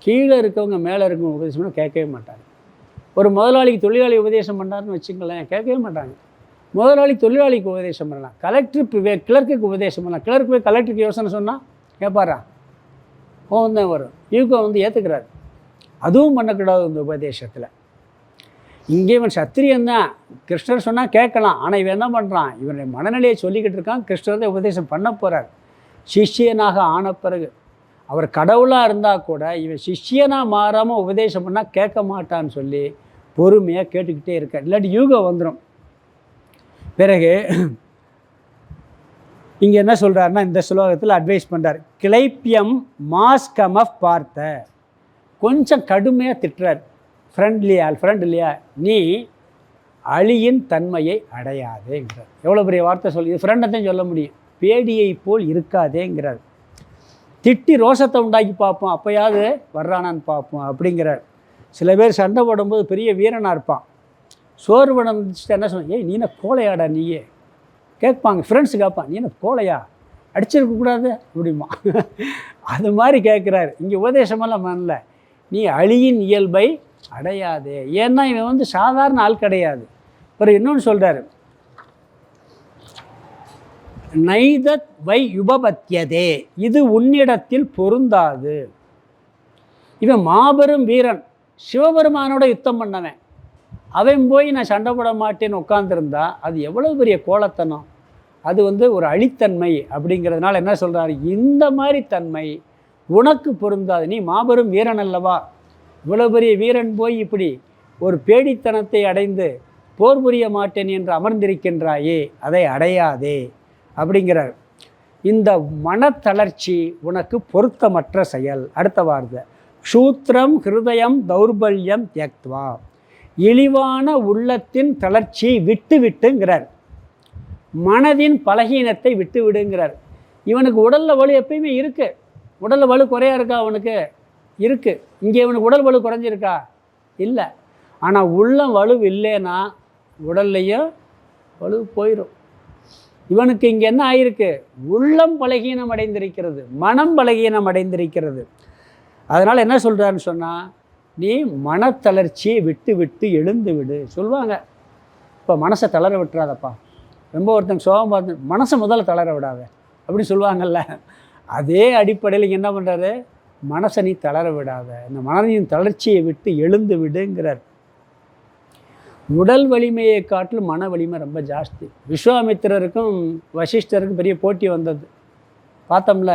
கீழே இருக்கவங்க மேலே இருக்கவங்க உபதேசம் பண்ண கேட்கவே மாட்டாங்க. ஒரு முதலாளிக்கு தொழிலாளி உபதேசம் பண்ணாருன்னு வச்சுங்களேன், கேட்கவே மாட்டாங்க. முதலாளி தொழிலாளிக்கு உபதேசம் பண்ணலாம். கிளர்க்குக்கு உபதேசம் பண்ணலாம். கிளர்க்கு போய் கலெக்டருக்கு யோசனை சொன்னால் கேட்பாரா? கோவம் தான் வரும். ஈகோ ஏற்றுக்கிறாரு. அதுவும் பண்ணக்கூடாது இந்த உபதேசத்தில். இங்கே இவன் சத்திரியன் தான், கிருஷ்ணர் சொன்னால் கேட்கலாம். ஆனால் இவன் என்ன பண்ணுறான், இவனுடைய மனநிலையை சொல்லிக்கிட்டு இருக்கான். கிருஷ்ணர் தான் உபதேசம் பண்ண போகிறார். சிஷ்யனாக ஆன பிறகு அவர் கடவுளாக இருந்தால் கூட இவன் சிஷ்யனாக மாறாமல் உபதேசம் பண்ணால் கேட்க மாட்டான்னு சொல்லி பொறுமையாக கேட்டுக்கிட்டே இருக்கார். இல்லாட்டி யூகம் வந்துடும். பிறகு இங்கே என்ன சொல்கிறாருன்னா, இந்த ஸ்லோகத்தில் அட்வைஸ் பண்ணுறார். கிளைப்பியம் மாஸ்கமஃப் பார்த்த, கொஞ்சம் கடுமையாக திட்டுறார். ஃப்ரெண்ட்லியா நீ அழியின் தன்மையை அடையாதேங்கிறார். எவ்வளோ பெரிய வார்த்தை சொல்லி, இது ஃப்ரெண்டைத்தான் சொல்ல முடியும். பேடியை போல் இருக்காதேங்கிறார். திட்டி ரோஷத்தை உண்டாக்கி பார்ப்போம், அப்போயாவது வர்றானான்னு பார்ப்போம் அப்படிங்கிறார். சில பேர் சண்டை போடும்போது பெரிய வீரனாக இருப்பான். சோர்வு வந்துச்சுட்டு என்ன சொன்ன, ஏய் நீ என்ன கோழையாடா, நீயே கேட்பாங்க. ஃப்ரெண்ட்ஸு கேட்பான், நீ என்ன கோழையா, அடிச்சிருக்கக்கூடாது அப்படிமா. அது மாதிரி கேட்குறாரு. இங்கே உபதேசமெல்லாம் பண்ணல. நீ அழியின் இயல்பை அடையாதே. ஏன்னா இவன் வந்து சாதாரண ஆள் கிடையாது. அப்புறம் இன்னொன்று சொல்கிறாரு, நைதத் வை யுபபத்தியதே, இது உன்னிடத்தில் பொருந்தாது. இவன் மாபெரும் வீரன், சிவபெருமானோட யுத்தம் பண்ணவன். அவன் போய் நான் சண்டை போட மாட்டேன்னு உட்காந்துருந்தா அது எவ்வளோ பெரிய கோலத்தனம், அது வந்து ஒரு அழித்தன்மை. அப்படிங்கிறதுனால என்ன சொல்கிறாரு, இந்த மாதிரி தன்மை உனக்கு பொருந்தாது. நீ மாபெரும் வீரன் அல்லவா, இவ்வளோ பெரிய வீரன் போய் இப்படி ஒரு பேடித்தனத்தை அடைந்து போர் புரிய மாட்டேன் என்று அமர்ந்திருக்கின்றாயே, அதை அடையாதே அப்படிங்கிறார். இந்த மனத்தளர்ச்சி உனக்கு பொருத்தமற்ற செயல். அடுத்த வார்த்தை, க்ஷூத்ரம் ஹிருதயம் தௌர்பல்யம் தியக்த்வா, இழிவான உள்ளத்தின் தளர்ச்சியை விட்டு விட்டுங்கிறார். மனதின் பலகீனத்தை விட்டு விடுங்கிறார். இவனுக்கு உடலில் வலு எப்பயுமே இருக்குது. உடலில் வலு குறையா இருக்கா? அவனுக்கு இருக்குது. இங்கே இவனுக்கு உடல் வலு குறைஞ்சிருக்கா? இல்லை. ஆனால் உள்ளம் வலு இல்லைன்னா உடல்லையும் வலு போயிடும். இவனுக்கு இங்கே என்ன ஆகிருக்கு, உள்ளம் பலகீனம் அடைந்திருக்கிறது, மனம் பலகீனம் அடைந்திருக்கிறது. அதனால் என்ன சொல்கிறாருன்னு சொன்னால், நீ மனத்தளர்ச்சியை விட்டு விட்டு எழுந்து விடு சொல்லுவாங்க. இப்போ மனசை தளர விட்டுறாதப்பா, ரொம்ப ஒருத்தங்க சோகம் பார்த்து மனசை முதல்ல தளர விடாத அப்படி சொல்லுவாங்கள்ல. அதே அடிப்படையில் இங்கே என்ன பண்ணுறாரு, மனசை நீ தளர விடாத, இந்த மனதின் தளர்ச்சியை விட்டு எழுந்து விடுங்கிறார். உடல் வலிமையை காட்டிலும் மன வலிமை ரொம்ப ஜாஸ்தி. விஸ்வாமித்திரருக்கும் வசிஷ்டருக்கும் பெரிய போட்டி வந்தது பார்த்தோம்ல.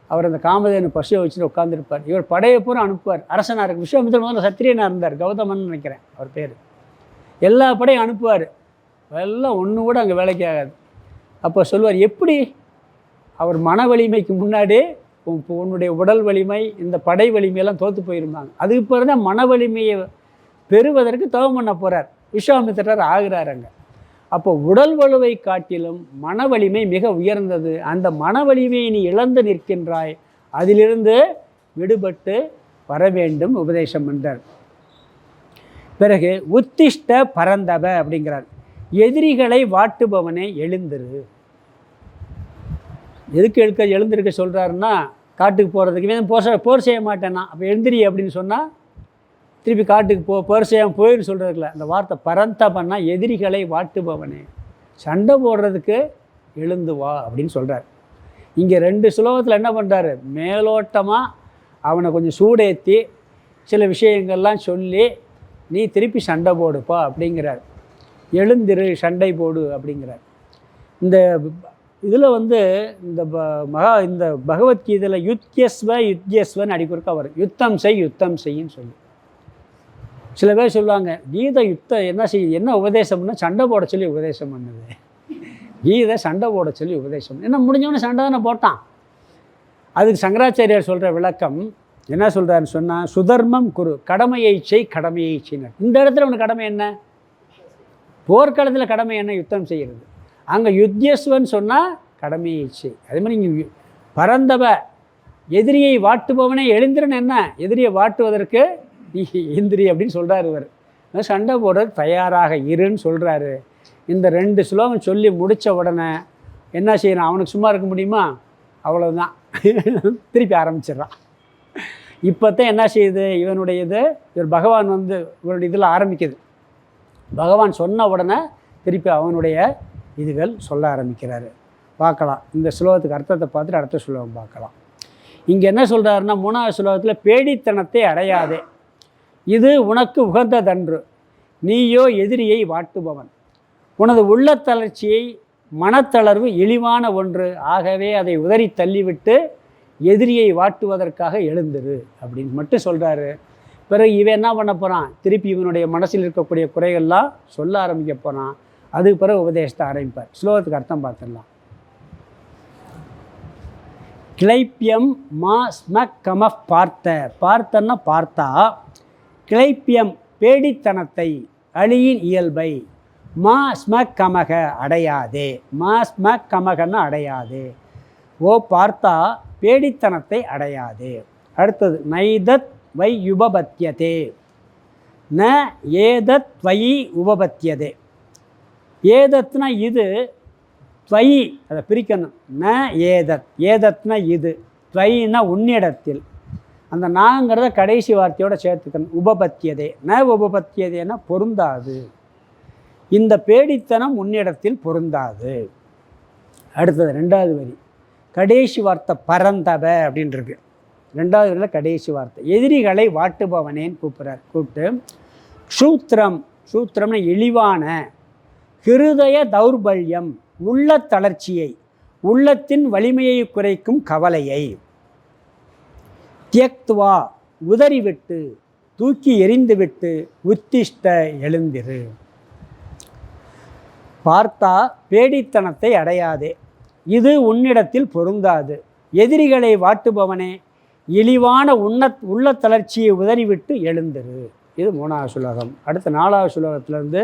அவர் அந்த காமதேனு பசுவை வச்சுட்டு உட்காந்துருப்பார். இவர் படையை பூரா அனுப்புவார் அரசனாக இருக்கு. விஸ்வாமித்திரர் முதல்ல சத்திரியனாக இருந்தார், கௌதமன் நினைக்கிறேன் அவர் பேர். எல்லா படையும் அனுப்புவார், எல்லாம் ஒன்று கூட அங்கே வேலைக்கு ஆகாது. அப்போ சொல்லுவார், எப்படி அவர் மன வலிமைக்கு முன்னாடி உன்னுடைய உடல் வலிமை இந்த படை வலிமையெல்லாம் தோற்று போயிருந்தாங்க. அதுக்கு பிறகு தான் மன வலிமையை பெறுவதற்கு தவம் பண்ண போகிறார் விஸ்வாமித்திரர் ஆகிறார் அங்கே. அப்போ உடல் வலுவை காட்டிலும் மன வலிமை மிக உயர்ந்தது. அந்த மன வலிமையை நீ இழந்து நிற்கின்றாய், அதிலிருந்து விடுபட்டு வர வேண்டும் உபதேசம் என்றார். பிறகு உத்திஷ்ட பரந்தப அப்படிங்கிறார். எதிரிகளை வாட்டுபவனே எழுந்திரு. எதுக்கு எழுந்திருக்க சொல்கிறாருன்னா, காட்டுக்கு போகிறதுக்கு போர் செய்ய மாட்டேன்னா, அப்போ எழுந்திரி அப்படின்னு சொன்னால் திருப்பி காட்டுக்கு போர் செய்யாமல் போயின்னு சொல்கிறதுல அந்த வார்த்தை பரந்தபன்னா எதிரிகளை வாட்டுபவனே, சண்டை போடுறதுக்கு எழுந்து வா அப்படின்னு சொல்கிறார். இங்கே 2 ஸ்லோகத்தில் என்ன பண்ணுறாரு, மேலோட்டமாக அவனை கொஞ்சம் சூடேற்றி சில விஷயங்கள்லாம் சொல்லி நீ திருப்பி சண்டை போடுப்பா அப்படிங்கிறார். எழுந்திரு சண்டை போடு அப்படிங்கிறார். இந்த இதில் வந்து இந்த பகவத்கீதையில் யுத்யஸ்வன்னு அடிக்குறுக்கா வரும். யுத்தம் செய்யின்னு சொல்லி சில பேர் சொல்லுவாங்க, கீதை என்ன உபதேசம்னா சண்டை போட சொல்லி உபதேசம் பண்ணுது. கீதை சண்டை போட சொல்லி உபதேசம் என்ன, முடிஞ்சவொன்னே சண்டை தானே போட்டான். அதுக்கு சங்கராச்சாரியார் சொல்கிற விளக்கம் என்ன சொல்கிறாருன்னு சொன்னால், சுதர்மம் குரு, கடமையை செய்யினர். இந்த இடத்துல உனக்கு கடமை என்ன, போர்க்களத்தில் கடமை என்ன, யுத்தம் செய்கிறது. அங்கே யுத்யஸ்வன்னு சொன்னால் கடமையை செய். அதே மாதிரி இங்கே பரந்தப எதிரியை வாட்டுபவனே எழுந்திரன் என்ன, எதிரியை வாட்டுவதற்கு நீ எந்திரி அப்படின்னு சொல்கிறார். இவர் சண்டை போடுறது தயாராக இருன்னு சொல்கிறாரு. இந்த 2 ஸ்லோகம் சொல்லி முடித்த உடனே என்ன செய்யணும், அவனுக்கு சும்மா இருக்க முடியுமா, அவ்வளோதான் திருப்பி ஆரம்பிச்சிடுறான். இப்போ தான் என்ன செய்யுது இவர் பகவான் வந்து இவருடைய இதில் ஆரம்பிக்குது. பகவான் சொன்ன உடனே திருப்பி அவனுடைய இதுகள் சொல்ல ஆரம்பிக்கிறாரு. பார்க்கலாம், இந்த ஸ்லோகத்துக்கு அர்த்தத்தை பார்த்துட்டு அடுத்த ஸ்லோகம் பார்க்கலாம். இங்கே என்ன சொல்கிறாருன்னா, 3வது ஸ்லோகத்தில் பேடித்தனத்தை அடையாதே, இது உனக்கு உகந்ததன்று, நீயோ எதிரியை வாட்டுபவன். உனது உள்ளத்தளர்ச்சியை மனத்தளர்வு இழிவான ஒன்று, ஆகவே அதை உதறி தள்ளிவிட்டு எதிரியை வாட்டுவதற்காக எழுந்துரு அப்படின்னு மட்டும் சொல்கிறாரு. பிறகு இவன் என்ன பண்ண போகிறான், திருப்பி இவனுடைய மனசில் இருக்கக்கூடிய குறைகள்லாம் சொல்ல ஆரம்பிக்க போகிறான். அதுக்கு பிறகு உபதேசத்தை ஆரம்பிப்பார். ஸ்லோகத்துக்கு அர்த்தம் பார்த்துடலாம். கிளைப்பியம் மா ஸ்ம கம பார்த்தன்னா பார்த்தா, கிளைப்பியம் பேடித்தனத்தை, அழியின் இயல்பை, மா ஸ்ம கமக அடையாதே, மா ஸ்ம கமகன்னு அடையாதே, ஓ பார்த்தா பேடித்தனத்தை அடையாதே. அடுத்தது நைதத் வை உபபத்தியதே, ந ஏதத் வை உபபத்தியதே. ஏதத்னா இது, துவை அதை பிரிக்கணும். ந ஏதத், ஏதத்னா இது, துவைன்னா உன்னிடத்தில். அந்த நாங்கிறத கடைசி வார்த்தையோட சேர்த்துக்கணும். உபபத்தியதே, ந உபபத்தியதேன்னா பொருந்தாது, இந்த பேடித்தனம் உன்னிடத்தில் பொருந்தாது. அடுத்தது 2வது வரி, கடைசி வார்த்தை பரந்தப அப்படின்ருக்கு. 2வது வரியில் கடைசி வார்த்தை எதிரிகளை வாட்டுபவனேன்னு கூப்பிட்டு க்ஷூத்திரம், க்ஷூத்திரம்னு இழிவான, ஹிருதய தௌர்பல்யம் உள்ள தளர்ச்சியை, உள்ளத்தின் வலிமையை குறைக்கும் கவலையை, தியக்துவா உதறிவிட்டு, தூக்கி எறிந்துவிட்டு, உத்திஷ்ட எழுந்திரு. பார்த்தா பேடித்தனத்தை அடையாதே, இது உன்னிடத்தில் பொருந்தாது. எதிரிகளை வாட்டுபவனே, இழிவான உள்ள தளர்ச்சியை உதறிவிட்டு எழுந்திரு. இது 3வது சுலோகம். அடுத்த 4வது சுலோகத்திலேருந்து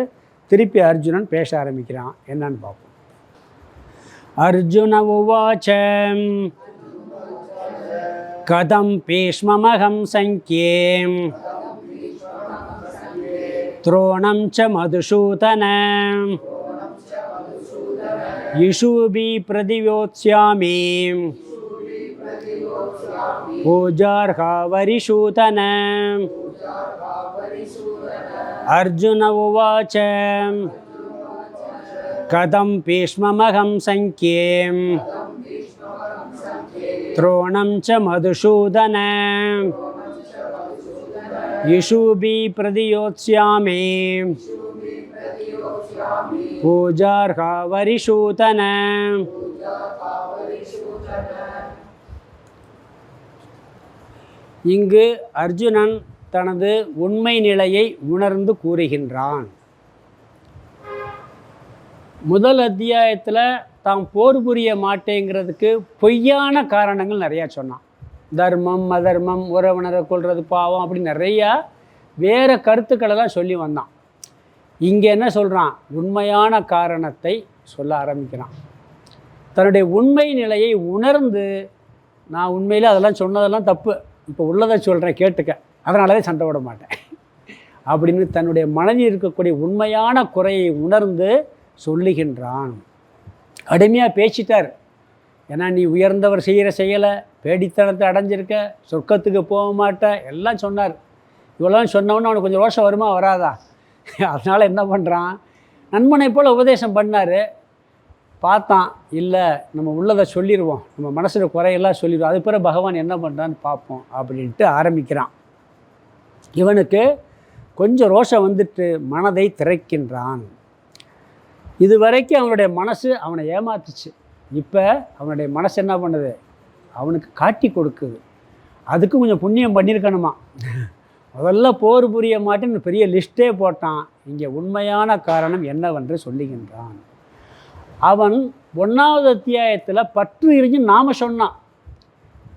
திருப்பி அர்ஜுனன் பேச ஆரம்பிக்கிறான். என்னன்னு பார்ப்போம். அர்ஜுன உவாச்ச கதம் பீஷ்மமகம் சங்கே துரோணம் ச மதுசூதன யிஷூபி பிரதிவோத்ஸ்யாமி பூஜார்ஹா வரிசூதன. அர்ஜுன உவாச்ச கதம் பீஷ்மமகம் சங்கே துரோணம் ச மதுசூதன யிஷூபி பிரதியோத்ஸ்யாமி பூஜார்ஹா வரிசூதன. இங்கு அர்ஜுனன் தனது உண்மை நிலையை உணர்ந்து கூறுகின்றான். முதல் அத்தியாயத்தில் தாம் போர் புரிய மாட்டேங்கிறதுக்கு பொய்யான காரணங்கள் நிறையா சொன்னான். தர்மம், அதர்மம், உறவினரை கொள்வது பாவம், அப்படி நிறையா வேறு கருத்துக்களெல்லாம் சொல்லி வந்தான். இங்கே என்ன சொல்கிறான்? உண்மையான காரணத்தை சொல்ல ஆரம்பிக்கிறான். தன்னுடைய உண்மை நிலையை உணர்ந்து, நான் உண்மையில் அதெல்லாம் சொன்னதெல்லாம் தப்பு, இப்போ உள்ளதை சொல்கிறேன் கேட்டுக்க, அதனாலவே சண்டை விட மாட்டேன் அப்படின்னு தன்னுடைய மனதில் இருக்கக்கூடிய உண்மையான குறையை உணர்ந்து சொல்லுகின்றான். கடுமையாக பேசிட்டார். ஏன்னா நீ உயர்ந்தவர் செய்கிற செயலை, பேடித்தனத்தை அடைஞ்சிருக்க, சொர்க்கத்துக்கு போக மாட்ட, எல்லாம் சொன்னார். இவ்வளோ சொன்னவொன்னே அவனுக்கு கொஞ்சம் ரோஷம் வருமா வராதா? அதனால் என்ன பண்ணுறான், நண்பனை போல் உபதேசம் பண்ணார். பார்த்தான், இல்லை நம்ம உள்ளதை சொல்லிடுவோம், நம்ம மனசில் குறையெல்லாம் சொல்லிடுவோம், அது பிறகு பகவான் என்ன பண்ணுறான்னு பார்ப்போம் அப்படின்ட்டு ஆரம்பிக்கிறான். இவனுக்கு கொஞ்சம் ரோஷம் வந்துட்டு மனதை திறக்கின்றான். இதுவரைக்கும் அவனுடைய மனசு அவனை ஏமாத்துச்சு. இப்போ அவனுடைய மனசு என்ன பண்ணுது, அவனுக்கு காட்டி கொடுக்குது. அதுக்கு கொஞ்சம் புண்ணியம் பண்ணியிருக்கணுமா. முதல்ல போர் புரிய மாட்டேன்னு பெரிய லிஸ்ட்டே போட்டான். இங்கே உண்மையான காரணம் என்னவென்று சொல்லுகின்றான். அவன் 1வது அத்தியாயத்தில் பற்று இருக்குன்னு நாம் சொன்னான்.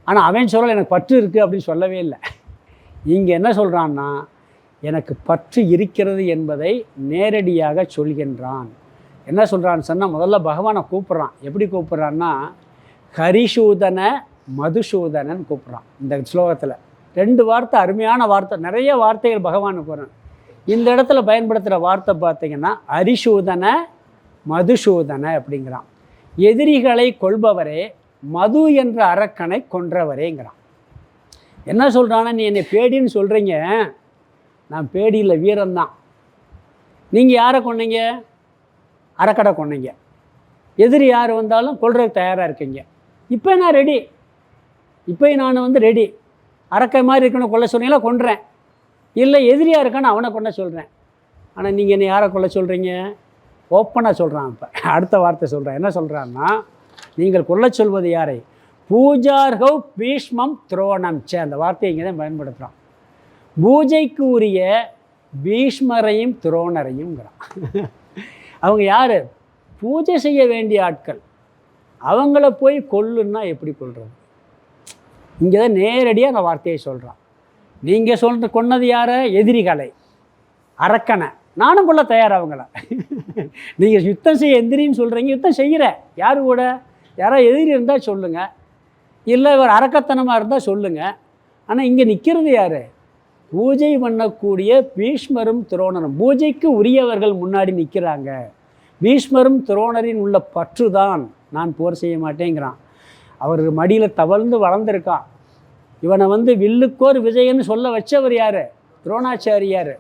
ஆனால் அவன் சொல்லலை எனக்கு பற்று இருக்குது அப்படின்னு சொல்லவே இல்லை. இங்கே என்ன சொல்கிறான்னா, எனக்கு பற்று இருக்கிறது என்பதை நேரடியாக சொல்கின்றான். என்ன சொல்கிறான்னு சொன்னால், முதல்ல பகவானை கூப்பிட்றான். எப்படி கூப்பிட்றான்னா, ஹரிசூதன மதுசூதனன்னு கூப்பிட்றான். இந்த ஸ்லோகத்தில் 2 வார்த்தை, அருமையான வார்த்தை, நிறைய வார்த்தைகள் பகவானுக்கு வரும். இந்த இடத்துல பயன்படுத்துகிற வார்த்தை பார்த்திங்கன்னா ஹரிசூதன மதுசூதன அப்படிங்கிறான். எதிரிகளை கொள்பவரே, மது என்ற அரக்கனை கொன்றவரேங்கிறான். என்ன சொல்கிறான்னா, நீ என்னை பேடின்னு சொல்கிறீங்க, நான் பேடியில் வீரன்தான். நீங்கள் யாரை கொன்னீங்க? அரக்கடை கொன்னீங்க. எதிரி யார் வந்தாலும் கொள்றதுக்கு தயாராக இருக்கீங்க. இப்போ நான் ரெடி, இப்போ நான் ரெடி. அரக்கை மாதிரி இருக்கணும் கொல்ல சொன்னீங்களா, கொன்றேன். இல்லை எதிரியாக இருக்கான்னு அவனை கொண்ட சொல்கிறேன். ஆனால் நீங்கள் என்னை யாரை கொல்ல சொல்கிறீங்க? ஓப்பனாக சொல்கிறான். இப்போ அடுத்த வார்த்தை சொல்கிறான். என்ன சொல்கிறான்னா, நீங்கள் கொல்ல சொல்வது யாரை? பூஜார்கௌ பீஷ்மம் துரோணம் சே, அந்த வார்த்தையை இங்கே தான் பயன்படுத்துகிறான். பூஜைக்கு உரிய பீஷ்மரையும் துரோணரையும்ங்கிறான். அவங்க யார்? பூஜை செய்ய வேண்டிய ஆட்கள். அவங்கள போய் கொல்லுன்னா எப்படி கொல்றது? இங்கே தான் நேரடியாக அந்த வார்த்தையை சொல்கிறான். நீங்கள் கொன்னது யாரை? எதிரிகளை, அரக்கனை. நானும் கொள்ள தயார் அவங்கள. நீங்கள் யுத்தம் செய்ய எந்திரின்னு சொல்கிறீங்க, யுத்தம் செய்கிற யார் கூட? யாராவது எதிரி இருந்தால் சொல்லுங்கள், இல்லை இவர் அரக்கத்தனமாக இருந்தால் சொல்லுங்கள். ஆனால் இங்கே நிற்கிறது யார்? பூஜை பண்ணக்கூடிய பீஷ்மரும் துரோணரும். பூஜைக்கு உரியவர்கள் முன்னாடி நிற்கிறாங்க. பீஷ்மரும் துரோணரின் உள்ள பற்று தான் நான் போர் செய்ய மாட்டேங்கிறான். அவர் மடியில் தவழ்ந்து வளர்ந்துருக்கான். இவனை வில்லுக்கோர் விஜயன்னு சொல்ல வச்சவர் யார்? துரோணாச்சாரியார்.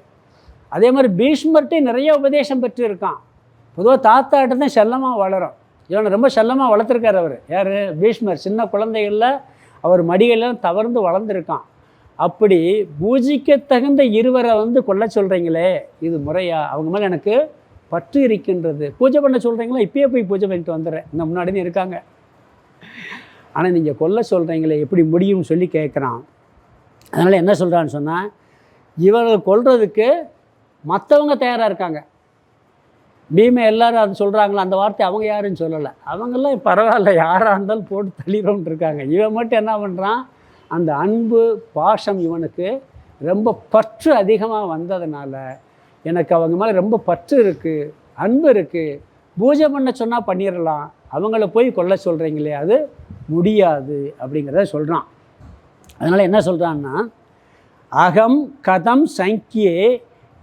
அதே மாதிரி பீஷ்மர்கிட்ட நிறைய உபதேசம் பெற்று இருக்கான். பொதுவாக தாத்தாட்ட தான் செல்லமாக வளரும். இவனை ரொம்ப செல்லமாக வளர்த்துருக்கார் அவர். யார்? பீஷ்மர். சின்ன குழந்தைகளில் அவர் மடிகளெல்லாம் தவறுந்து வளர்ந்துருக்கான். அப்படி பூஜிக்க தகுந்த இருவரை கொல்ல சொல்கிறீங்களே, இது முறையா? அவங்க மேலே எனக்கு பற்று இருக்கின்றது. பூஜை பண்ண சொல்கிறீங்களா? இப்பயே போய் பூஜை பண்ணிட்டு வந்துடுறேன், இந்த முன்னாடின்னு இருக்காங்க. ஆனால் நீங்கள் கொல்ல சொல்கிறீங்களே, எப்படி முடியும்னு சொல்லி கேட்குறான். அதனால் என்ன சொல்கிறான்னு சொன்னால், இவர்கள் கொல்றதுக்கு மற்றவங்க தயாராக இருக்காங்க. பீமை எல்லாரும் அது சொல்கிறாங்களா, அந்த வார்த்தை அவங்க யாருன்னு சொல்லலை. அவங்கெல்லாம் பரவாயில்ல, யாராக இருந்தாலும் போட்டு தள்ளிடும்னு இருக்காங்க. இவன் மட்டும் என்ன பண்ணுறான், அந்த அன்பு பாசம் இவனுக்கு ரொம்ப பற்று அதிகமாக வந்ததுனால, எனக்கு அவங்க மேலே ரொம்ப பற்று இருக்குது, அன்பு இருக்குது, பூஜை பண்ண சொன்னால் பண்ணிடலாம், அவங்கள போய் கொல்ல சொல்கிறீங்களே அது முடியாது அப்படிங்கிறத சொல்கிறான். அதனால் என்ன சொல்கிறான்னா, அகம் கதம் சங்கியே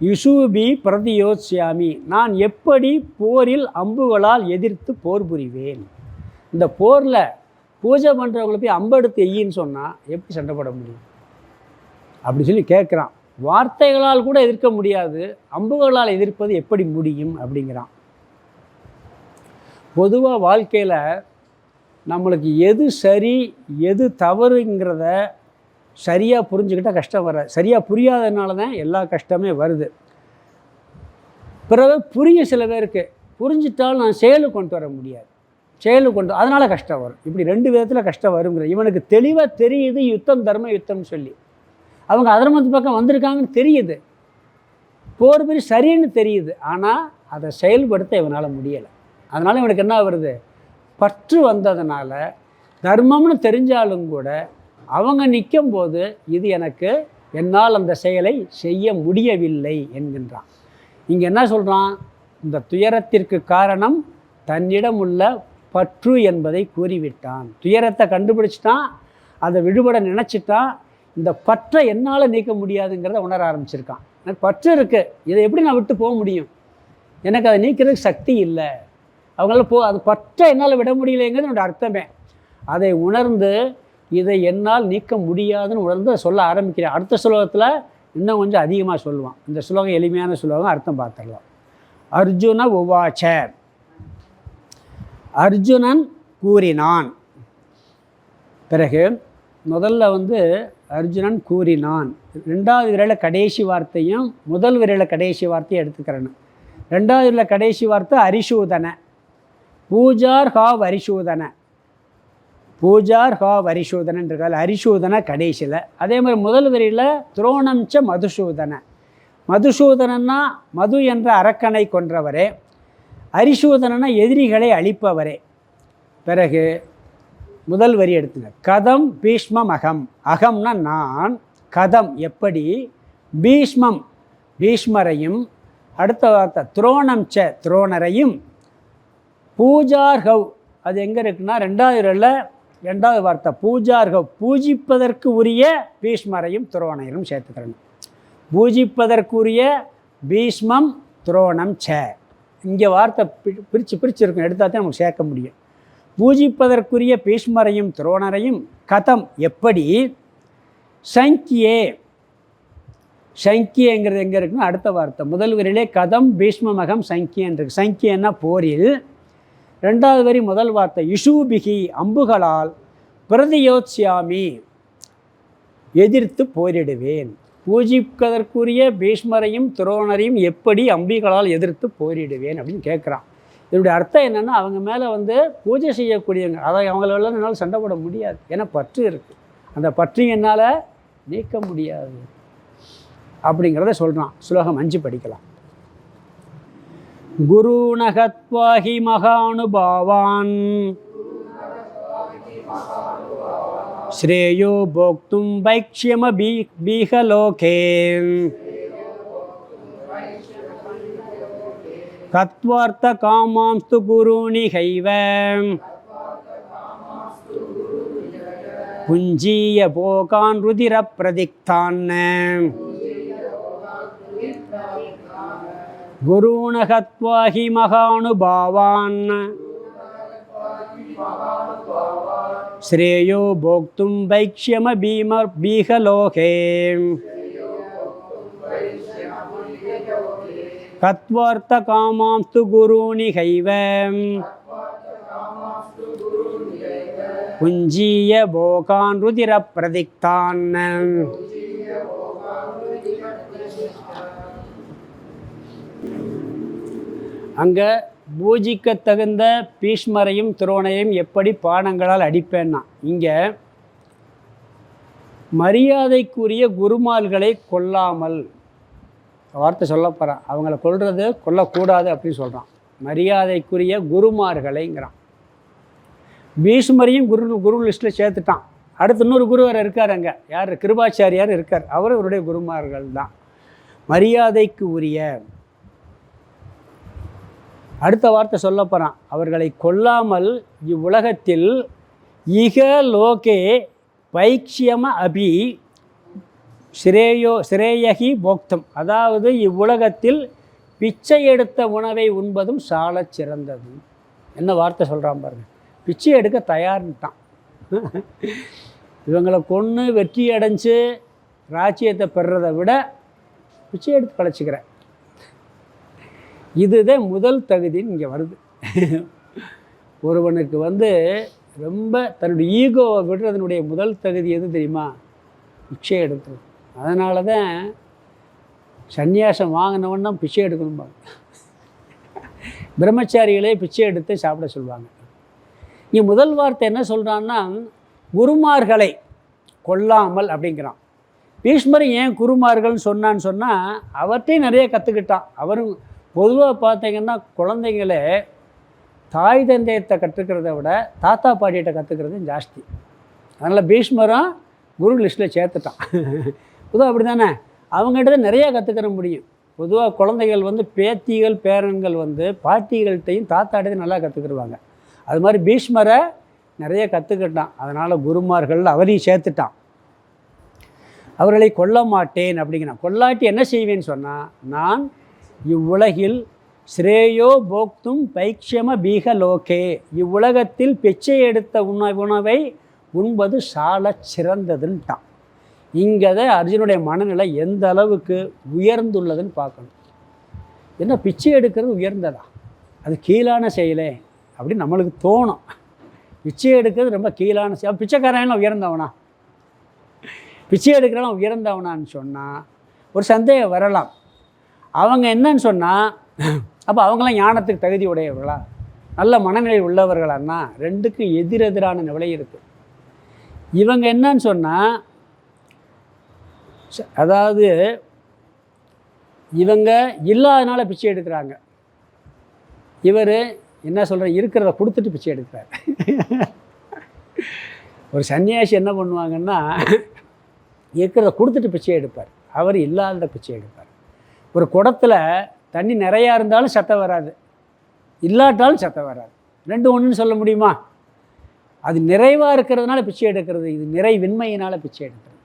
யுசூபி பிரதியோத்ஸ்யாமி, நான் எப்படி போரில் அம்புகளால் எதிர்த்து போர் புரிவேன். இந்த போரில் பூஜை பண்ணுறவங்களை போய் அம்பெடுத்து எய்யின்னு சொன்னால் எப்படி சண்டை போட முடியும் அப்படி சொல்லி கேட்குறான். வார்த்தைகளால் கூட எதிர்க்க முடியாது, அம்புகளால் எதிர்ப்பது எப்படி முடியும் அப்படிங்கிறான். பொதுவாக வாழ்க்கையில் நம்மளுக்கு எது சரி எது தவறுங்கிறத சரியாக புரிஞ்சுக்கிட்டால் கஷ்டம் வராது. சரியாக புரியாததுனால தான் எல்லா கஷ்டமே வருது. பிறகு புரியும் சில பேருக்கு, புரிஞ்சிட்டாலும் நான் செயலுக்கு கொண்டு வர முடியாது, அதனால் கஷ்டம் வரும். இப்படி ரெண்டு விதத்தில் கஷ்டம் வருங்கிற. இவனுக்கு தெளிவாக தெரியுது யுத்தம் தர்ம யுத்தம்னு சொல்லி, அவங்க அதர்மத்து பக்கம் வந்திருக்காங்கன்னு தெரியுது, போர் பெரிய சரின்னு தெரியுது, ஆனால் அதை செயல்படுத்த இவனால் முடியலை. அதனால் இவனுக்கு என்ன வருது, பற்று வந்ததுனால தர்மம்னு தெரிஞ்சாலும் கூட அவங்க நிற்கும்போது இது எனக்கு என்னால் அந்த செயலை செய்ய முடியவில்லை என்கின்றான். இங்கே என்ன சொல்கிறான், இந்த துயரத்திற்கு காரணம் தன்னிடம் உள்ள பற்று என்பதை கூறிவிட்டான். துயரத்தை கண்டுபிடிச்சிட்டான், அதை விடுபட நினச்சிட்டான். இந்த பற்றை என்னால் நீக்க முடியாதுங்கிறத உணர ஆரம்பிச்சிருக்கான். எனக்கு பற்று இருக்குது, இதை எப்படி நான் விட்டு போக முடியும், எனக்கு அதை நீக்கிறதுக்கு சக்தி இல்லை, அவங்களால அது பற்றை என்னால் விட முடியலைங்கிறது என்னோட அர்த்தமே. அதை உணர்ந்து இதை என்னால் நீக்க முடியாதுன்னு உணர்ந்து சொல்ல ஆரம்பிக்கிறேன். அடுத்த ஸ்லோகத்தில் இன்னும் கொஞ்சம் அதிகமாக சொல்லுவான். இந்த ஸ்லோகம் எளிமையான ஸ்லோகம், அர்த்தம் பார்த்துடலாம். அர்ஜுன உவாச்ச, அர்ஜுனன் கூறினான். பிறகு முதல்ல அர்ஜுனன் கூறினான், ரெண்டாவது விரலில் கடைசி வார்த்தையும் முதல் விரலில் கடைசி வார்த்தையும் எடுத்துக்கிறேன்னு. ரெண்டாவது விரலில் கடைசி வார்த்தை அரிசூதன, பூஜார் ஹாவ் அரிசூதன, பூஜார் ஹாவ் அரிசூதனன் இருக்காது, அரிசூதன கடைசியில். அதே மாதிரி முதல் வரியில் துரோணம்ச்ச மதுசூதன, மதுசூதனன்னா மது என்ற அரக்கனை கொன்றவரே, அரிசூதனனா எதிரிகளை அழிப்பவரே. பிறகு முதல் வரி எடுத்துங்க, கதம் பீஷ்மம் அகம், அகம்னா நான், கதம் எப்படி, பீஷ்மம் பீஷ்மரையும், அடுத்த வார்த்தை துரோணம்ச்ச துரோணரையும், பூஜார்ஹவ் அது எங்கே இருக்குன்னா ரெண்டாவது வார்த்தை பூஜார்ஹவ் பூஜிப்பதற்கு உரிய பீஷ்மரையும் துரோணரையும் சேர்த்துக்கிறணும். பூஜிப்பதற்குரிய பீஷ்மம் துரோணம் ச, இங்கே வார்த்தை பிரித்து இருக்கும், எடுத்தால் தான் நமக்கு சேர்க்க முடியும். பூஜிப்பதற்குரிய பீஷ்மரையும் துரோணரையும், கதம் எப்படி, சங்கியே, சங்கியங்கிறது எங்கே இருக்குன்னு அடுத்த வார்த்தை முதல் வரியிலே கதம் பீஷ்மமகம் சங்கியன் இருக்கு. சங்கியன்னா போரில். ரெண்டாவது வரி முதல் வார்த்தை யுஷூபிகி அம்புகளால், பிரதியோத்ஸ்யாமி எதிர்த்து போரிடுவேன். பூஜிப்பதற்குரிய பீஷ்மரையும் துரோணரையும் எப்படி அம்பிகளால் எதிர்த்து போரிடுவேன் அப்படின்னு கேட்குறான். இதனுடைய அர்த்தம் என்னென்னா, அவங்க மேலே பூஜை செய்யக்கூடியவங்க, அதை அவங்களெல்லாம் என்னால் சண்டை போட முடியாது, ஏன்னா பற்று இருக்குது, அந்த பற்று என்னால் நீக்க முடியாது அப்படிங்கிறத சொல்கிறான். ஸ்லோகம் 5 படிக்கலாம். குருநகத்வாஹி மகானுபாவான் ஸ்ரேயோ போக்தும் வைக்ஷ்யம பீஹலோகே கத்வார்த்த காமாம்ஸ்து குருணி ஹைவ புஞ்சீய போகான் ருதிர பிரதிக்தான் குருணகத்வாஹி மகானுபாவான் ஸ்ரேயோ போக்தும் வைக்ஷ்யம பீகலோகே கத்வார்த்த காமாம்ஸ்து குருணிகைவ புஞ்சீய போகான் ருதிர பிரதிக்தான். அங்கே பூஜிக்க தகுந்த பீஷ்மரையும் துரோணையும் எப்படி பானங்களால் அடிப்பேன்னா, இங்கே மரியாதைக்குரிய குருமார்களை கொல்லாமல் வார்த்தை சொல்ல போகிறான். அவங்கள கொல்லக்கூடாது அப்படின்னு சொல்கிறான். மரியாதைக்குரிய குருமார்களைங்கிறான். பீஷ்மரையும் குரு லிஸ்ட்டில் சேர்த்துட்டான். அடுத்து இன்னொரு குருவர் இருக்கார் அங்கே. யார்? கிருபாச்சாரியார் இருக்கார். அவர் அவருடைய குருமார்கள் தான். மரியாதைக்கு உரிய. அடுத்த வார்த்தை சொல்ல போகிறான். அவர்களை கொல்லாமல் இவ்வுலகத்தில் இக லோகே பைக்ஷ்யம அபி சிரேயகி போக்தம், அதாவது இவ்வுலகத்தில் பிச்சை எடுத்த உணவை உண்பதும் சால சிறந்தது. என்ன வார்த்தை சொல்கிறான் பாருங்க. பிச்சை எடுக்க தயார்னுட்டான். இவங்களை கொன்று வெற்றி அடைஞ்சு ராஜ்யத்தை பெறுறதை விட பிச்சை எடுத்து கழிச்சிக்கிறேன். இதுதான் முதல் தகுதின்னு இங்கே வருது. ஒருவனுக்கு ரொம்ப தன்னுடைய ஈகோவை விடுறதுனுடைய முதல் தகுதி எது தெரியுமா? பிச்சை எடுக்கிறது. அதனால தான் சந்நியாசம் வாங்கினவன்னா பிச்சை எடுக்கணும்பாங்க. பிரம்மச்சாரிகளே பிச்சை எடுத்து சாப்பிட சொல்லுவாங்க. இங்கே முதல் வார்த்தை என்ன சொல்கிறான்னா, குருமார்களை கொல்லாமல் அப்படிங்கிறான். பீஷ்மர் ஏன் குருமார்கள்னு சொன்னான்னு அவர்கிட்டையும் நிறைய கற்றுக்கிட்டான். அவரும் பொதுவாக பார்த்தீங்கன்னா குழந்தைங்களே தாய் தந்தையத்தை கற்றுக்கிறத விட தாத்தா பாட்டிகிட்ட கற்றுக்கிறது ஜாஸ்தி. அதனால் பீஷ்மரும் குரு லிஸ்ட்டில் சேர்த்துட்டான். பொதுவாக அப்படி தானே, அவங்ககிட்ட தான் நிறையா கற்றுக்கிற முடியும். பொதுவாக குழந்தைகள் பேத்திகள் பேரன்கள் பாட்டிகள்கிட்டையும் தாத்தாட்டையும் நல்லா கற்றுக்கிடுவாங்க. அது மாதிரி பீஷ்மரை நிறைய கற்றுக்கிட்டான். அதனால் குருமார்கள் அவரையும் சேர்த்துட்டான். அவர்களை கொல்ல மாட்டேன் அப்படிங்கிறான். கொல்லாட்டி என்ன செய்வேன்னு சொன்னால், நான் இவ்வுலகில் ஸ்ரேயோ போக்தும் பைக்ஷ்யம பீக லோகே, இவ்வுலகத்தில் பிச்சை எடுத்த உணவை உண்பது சால சிறந்ததுன்ட்டான். இங்கே தான் அர்ஜுனுடைய மனநிலை எந்த அளவுக்கு உயர்ந்துள்ளதுன்னு பார்க்கணும். என்ன பிச்சை எடுக்கிறது உயர்ந்ததா? அது கீழான செயலே அப்படின்னு நம்மளுக்கு தோணும். பிச்சை எடுக்கிறது ரொம்ப கீழான செயல். பிச்சைக்காரன் உயர்ந்தவனா? பிச்சை எடுக்கிறவன் உயர்ந்தவனான்னு சொன்னால் ஒரு சந்தேகம் வரலாம். அவங்க என்னன்னு சொன்னால், அப்போ அவங்களாம் ஞானத்துக்கு தகுதி உடையவர்களா, நல்ல மனநிலை உள்ளவர்களான்னா ரெண்டுக்கும் எதிரெதிரான நிலை இருக்குது. இவங்க என்னன்னு சொன்னால், அதாவது இவங்க இல்லாதனால பிச்சை எடுக்கிறாங்க. இவர் என்ன சொல்கிற, இருக்கிறத கொடுத்துட்டு பிச்சை எடுக்கிறார். ஒரு சன்னியாசி என்ன பண்ணுவாங்கன்னா, இருக்கிறத கொடுத்துட்டு பிச்சை எடுப்பார். அவர் இல்லாத பிச்சை எடுப்பார். ஒரு குடத்தில் தண்ணி நிறையா இருந்தாலும் சத்தம் வராது, இல்லாட்டாலும் சத்தம் வராது. ரெண்டு ஒன்றுன்னு சொல்ல முடியுமா? அது நிறைவாக இருக்கிறதுனால பிச்சை எடுக்கிறது, இது நிறைவின்மையினால் பிச்சை எடுக்கிறது.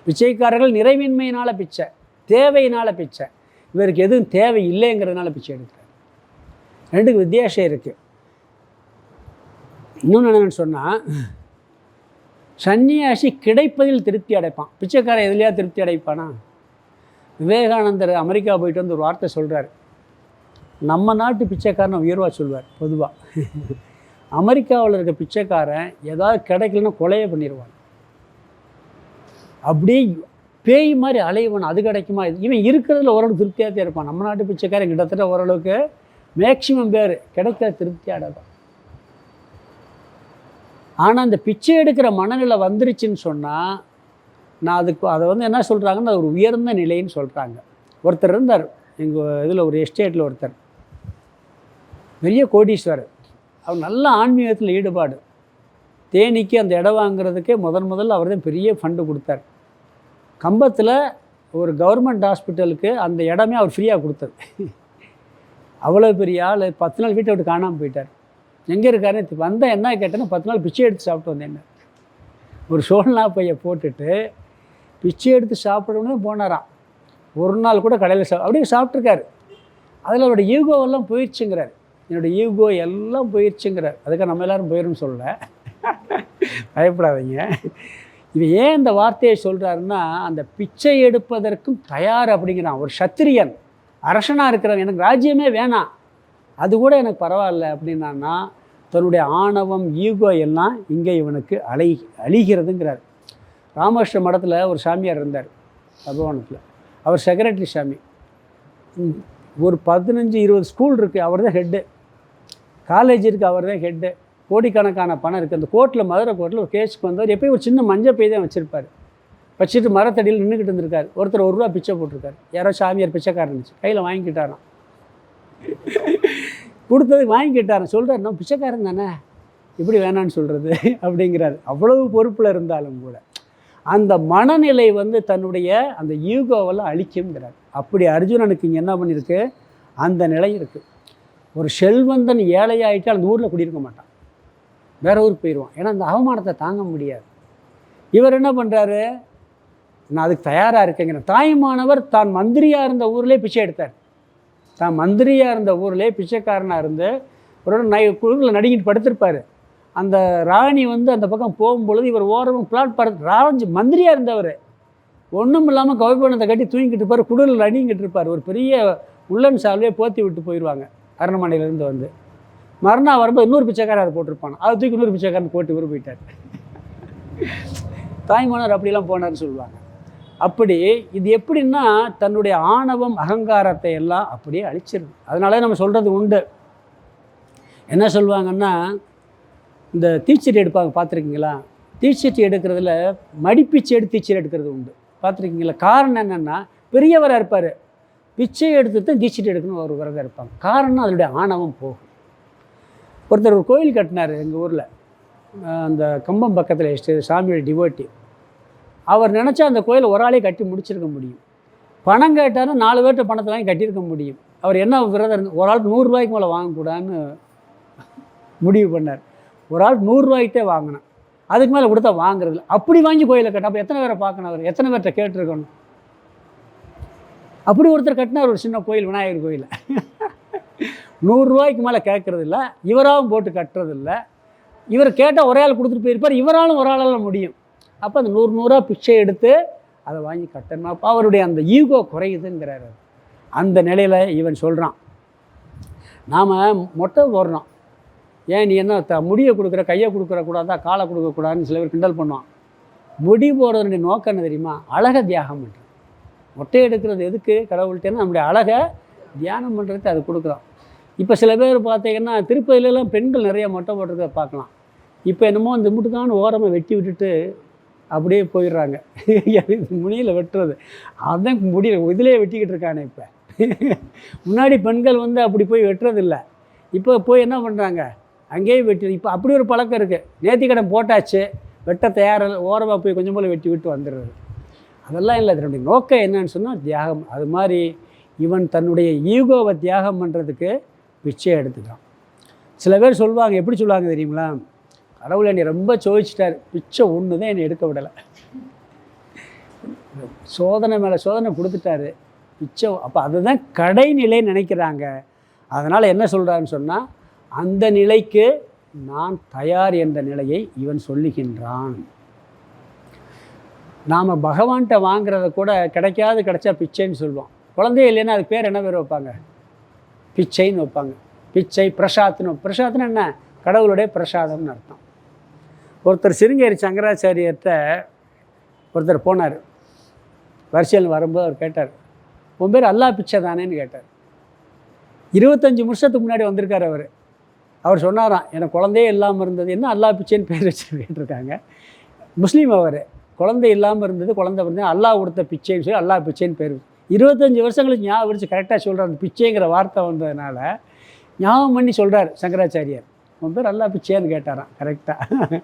பிச்சைக்காரர்கள் நிறைவின்மையினால் பிச்சை, தேவையினால் பிச்சை. இவருக்கு எதுவும் தேவை இல்லைங்கிறதுனால பிச்சை எடுக்கிறார். ரெண்டுக்கு வித்தியாசம் இருக்குது. இன்னொன்று என்னென்னு சொன்னால், சன்னியாசி கிடைப்பதில் திருப்தி அடைப்பான், பிச்சைக்காரன் எதுலையா திருப்தி அடைப்பானா? விவேகானந்தர் அமெரிக்கா போயிட்டு ஒரு வார்த்தை சொல்கிறார். நம்ம நாட்டு பிச்சைக்காரனை உயர்வாக சொல்வார். பொதுவாக அமெரிக்காவில் இருக்க பிச்சைக்காரன் ஏதாவது கிடைக்கலன்னா கொலையை பண்ணிடுவான். அப்படியே பேய் மாதிரி அலைவன், அது கிடைக்குமா? இவன் இருக்கிறதுல ஓரளவுக்கு திருப்தியாக தான் இருப்பான். நம்ம நாட்டு பிச்சைக்காரன் கிட்டத்தட்ட ஓரளவுக்கு மேக்சிமம் பேர் கிடைக்கிற திருப்தி அடைவான். ஆனால் அந்த பிச்சை எடுக்கிற மனநிலை வந்துருச்சுன்னு சொன்னால், நான் அதை என்ன சொல்கிறாங்கன்னா, அது ஒரு உயர்ந்த நிலைன்னு சொல்கிறாங்க. ஒருத்தர் இருந்தார் எங்கள் இதில், ஒரு எஸ்டேட்டில் ஒருத்தர், பெரிய கோடீஸ்வரர். அவர் நல்ல ஆன்மீகத்தில் ஈடுபாடு. தேனிக்கு அந்த இடம் வாங்குறதுக்கே முதல்ல அவர் தான் பெரிய ஃபண்டு கொடுத்தார். கம்பத்தில் ஒரு கவர்மெண்ட் ஹாஸ்பிட்டலுக்கு அந்த இடமே அவர் ஃப்ரீயாக கொடுத்தார். அவ்வளோ பெரிய ஆள். 10 நாள் வீட்டை விட்டு காணாமல் போயிட்டார். எங்கே இருக்காருன்னு வந்தால் என்ன கேட்டேன்னா, 10 நாள் பிச்சை எடுத்து சாப்பிட்டு வந்தேன். ஒரு சோழனா பையை போட்டுட்டு பிச்சை எடுத்து சாப்பிடணும்னு போனாராம். ஒரு நாள் கூட கடையில் அப்படியே சாப்பிட்ருக்காரு. அதில் அவருடைய ஈகோவெல்லாம் போயிடுச்சுங்கிறார். என்னுடைய ஈகோ எல்லாம் போயிடுச்சுங்கிறார். அதுக்காக நம்ம எல்லோரும் போயிடும்னு சொல்லலை, பயப்படாதீங்க. இவன் ஏன் இந்த வார்த்தையை சொல்கிறாருன்னா, அந்த பிச்சை எடுப்பதற்கும் தயார் அப்படிங்கிறான். ஒரு சத்திரியன், அரசனாக இருக்கிறவன், எனக்கு ராஜ்யமே வேணாம், அது கூட எனக்கு பரவாயில்ல அப்படின்னான்னா, தன்னுடைய ஆணவம் ஈகோ எல்லாம் இங்கே இவனுக்கு அழிகிறதுங்கிறார். ராமகிருஷ்ண மடத்தில் ஒரு சாமியார் இருந்தார் அபோவனத்தில். அவர் செக்ரட்டரி சாமி. ஒரு 15-20 ஸ்கூல் இருக்குது, அவர் தான் ஹெட்டு. காலேஜ் இருக்குது, அவர் தான் ஹெட்டு. கோடிக்கணக்கான பணம் இருக்குது. அந்த கோர்ட்டில், மதுரை கோர்ட்டில் ஒரு கேஸுக்கு வந்தவர் எப்போயும் ஒரு சின்ன மஞ்சள் பை தான் வச்சுருப்பார். வச்சுட்டு மரத்தடியில் நின்றுக்கிட்டு இருந்திருக்காரு. ஒருத்தர் 1 ரூபா பிச்சை போட்டிருக்காரு. யாரோ சாமியார் பிச்சைக்காரன் இருந்துச்சு, கையில் வாங்கிக்கிட்டாராம். கொடுத்ததுக்கு வாங்கிக்கிட்டாரன். சொல்கிறார், நான் பிச்சைக்காரன் தானே, இப்படி வேணான்னு சொல்கிறது அப்படிங்கிறாரு. அவ்வளவு பொறுப்பில் இருந்தாலும் கூட அந்த மனநிலை தன்னுடைய அந்த ஈகோவெல்லாம் அழிக்கும்ங்கிறார். அப்படி அர்ஜுனனுக்கு இங்கே என்ன பண்ணியிருக்கு, அந்த நிலை இருக்குது. ஒரு செல்வந்தன் ஏழையாயிட்டு அந்த ஊரில் குடியிருக்க மாட்டான், வேற ஊருக்கு போயிடுவான். ஏன்னா அந்த அவமானத்தை தாங்க முடியாது. இவர் என்ன பண்ணுறாரு, நான் அதுக்கு தயாராக இருக்கேங்கிற. தாய்மானவர் தான் மந்திரியாக இருந்த ஊர்லேயே பிச்சை எடுத்தார். தான் மந்திரியாக இருந்த ஊர்லேயே பிச்சைக்காரனாக இருந்து ஒரு குழுவில் நடிக்கிட்டு படுத்திருப்பார். அந்த ராணி அந்த பக்கம் போகும்பொழுது இவர் ஓரமும் பிளாட் ராஜ் மந்திரியாக இருந்தவர் ஒன்றும் இல்லாமல் கவிப்பணத்தை கட்டி தூங்கிக்கிட்டு இருப்பார், குடலில் நடிங்கிட்டு இருப்பார். ஒரு பெரிய உள்ளன் சால்வே போற்றி விட்டு போயிடுவாங்க அரண்மனையிலேருந்து மறுநாள் வரும்போது இன்னொரு பிச்சைக்காரர் அதை போட்டிருப்பாங்க. அதை தூக்கி இன்னொரு பிச்சைக்காரன் போட்டு இவர் போயிட்டார். தாய்மானர் அப்படிலாம் போனார்னு சொல்லுவாங்க. அப்படி இது எப்படின்னா தன்னுடைய ஆணவம் அகங்காரத்தை எல்லாம் அப்படியே அழிச்சிருது. அதனால நம்ம சொல்கிறது உண்டு. என்ன சொல்லுவாங்கன்னா, இந்த தீச்சட்டி எடுப்பாங்க, பார்த்துருக்கீங்களா? தீச்சட்டி எடுக்கிறதுல மடிப்பிச்சை எடுத்து தீச்சட்டி எடுக்கிறது உண்டு, பார்த்துருக்கீங்களா? காரணம் என்னென்னா, பெரியவராக இருப்பார், பிச்சை எடுத்து தான் தீச்சட்டி எடுக்கணும் ஒரு விரதம் இருப்பாங்க. காரணம் அதனுடைய ஆணவம் போகும். ஒருத்தர் ஒரு கோயில் கட்டினார் எங்கள் ஊரில், அந்த கம்பம் பக்கத்தில், சாமியோட டிவோட்டி. அவர் நினச்சா அந்த கோயிலை ஒரு ஆளே கட்டி முடிச்சிருக்க முடியும். பணம் கேட்டாலும் 4 பேர்கிட்ட பணத்தை வாங்கி கட்டியிருக்க முடியும். அவர் என்ன விரதம் இருந்து, ஒரு ஆளுக்கு 100 ரூபாய்க்கு மேலே வாங்கக்கூடாதுன்னு முடிவு பண்ணார். ஒரு ஆளுக்கு 100 ரூபாய்க்கிட்டே வாங்கினேன், அதுக்கு மேலே கொடுத்தா வாங்குறது. அப்படி வாங்கி கோயிலை கட்ட, அப்போ எத்தனை பேரை பார்க்கணும், அவர் எத்தனை பேர்கிட்ட கேட்டிருக்கணும். அப்படி ஒருத்தர் கட்டினார் ஒரு சின்ன கோயில், விநாயகர் கோயில். 100 ரூபாய்க்கு மேலே கேட்குறது இல்லை, இவராகவும் போட்டு கட்டுறதில்ல. இவர் கேட்டால் ஒரே ஆள் கொடுத்துட்டு போயிருப்பார், இவராலும் ஒரு ஆளால் முடியும். அப்போ அந்த 100 பிச்சை எடுத்து அதை வாங்கி கட்டணும். அப்போ அவருடைய அந்த ஈகோ குறையுதுங்கிறார். அந்த நிலையில் இவன் சொல்கிறான், நாம் மொட்டை போடுறோம், ஏன் நீ என்ன முடியை கொடுக்குற, கையை கொடுக்குறக்கூடாதா, காலை கொடுக்கக்கூடாதுன்னு சில பேர் கிண்டல் பண்ணுவான். முடி போடுறதுடைய நோக்கம் என்ன தெரியுமா? அழகை தியாகம் பண்ணுறது. மொட்டை எடுக்கிறது எதுக்கு? கடவுள்கிட்டேன்னா நம்முடைய அழகை தியானம் பண்ணுறதுக்கு அது கொடுக்குறோம். இப்போ சில பேர் பார்த்தீங்கன்னா திருப்பதியிலலாம் பெண்கள் நிறைய மொட்டை போடுறத பார்க்கலாம். இப்போ என்னமோ அந்த முட்டுக்கான ஓரமாக வெட்டி விட்டுட்டு அப்படியே போயிடுறாங்க. முடியில் வெட்டுறது, அதுதான் முடியல, இதிலே வெட்டிக்கிட்டு இருக்கானே. இப்போ முன்னாடி பெண்கள் அப்படி போய் வெட்டுறதில்லை, இப்போ போய் என்ன பண்ணுறாங்க, அங்கேயே வெட்டி. இப்போ அப்படி ஒரு பழக்கம் இருக்குது. நேர்த்திக்கடன் போட்டாச்சு, வெட்ட தயாரில் ஓரமாக போய் கொஞ்சம் போல் வெட்டி விட்டு வந்துடுறது. அதெல்லாம் இல்லை. இதனுடைய நோக்கம் என்னன்னு சொன்னால் தியாகம். அது மாதிரி இவன் தன்னுடைய ஈகோவை தியாகம் பண்ணுறதுக்கு பிச்சை எடுத்துக்கான். சில பேர் சொல்லுவாங்க, எப்படி சொல்லுவாங்க தெரியுங்களா, கடவுள் என்னை ரொம்ப சோதிச்சிட்டார், பிச்சை ஒன்று தான் என்னை எடுக்க விடலை, சோதனை மேலே சோதனை கொடுத்துட்டாரு, பிச்சை. அப்போ அதுதான் கடைநிலை நினைக்கிறாங்க. அதனால் என்ன சொல்கிறான்னு சொன்னால், அந்த நிலைக்கு நான் தயார் என்ற நிலையை இவன் சொல்லுகின்றான். நாம் பகவான்கிட்ட வாங்கிறத கூட கிடைச்சா பிச்சைன்னு சொல்லுவோம். குழந்தைய இல்லைன்னா அதுக்கு பேர் என்ன பேர் வைப்பாங்க? பிச்சைன்னு வைப்பாங்க. பிச்சை, பிரசாத்னு. பிரசாத்னு என்ன? கடவுளுடைய பிரசாதம்னு அர்த்தம். ஒருத்தர் சிருங்கேரி சங்கராச்சாரியர்கிட்ட ஒருத்தர் போனார். வரிசையில் வரும்போது அவர் கேட்டார், உன் பேர் அல்லா பிச்சை தானேன்னு கேட்டார். 25 வருஷத்துக்கு முன்னாடி வந்திருக்கார் அவர். அவர் சொன்னாராம், எனக்கு குழந்தையே இல்லாமல் இருந்தது, என்ன அல்லா பிச்சைன்னு பேர் வச்சு கேட்டிருக்காங்க. முஸ்லீம் அவர். குழந்தை இல்லாமல் இருந்தது, குழந்தை பிறந்தது, அல்லா கொடுத்த பிச்சைன்னு சொல்லி அல்லா பிச்சைன்னு பேர். 25 வருஷங்களுக்கு ஞாபகம் வச்சு கரெக்டாக சொல்கிறார். அந்த பிச்சைங்கிற வார்த்தை வந்ததுனால ஞாபகம் பண்ணி சொல்கிறார் சங்கராச்சாரியார், உன் பேர் அல்லா பிச்சைன்னு கேட்டாராம் கரெக்டாக.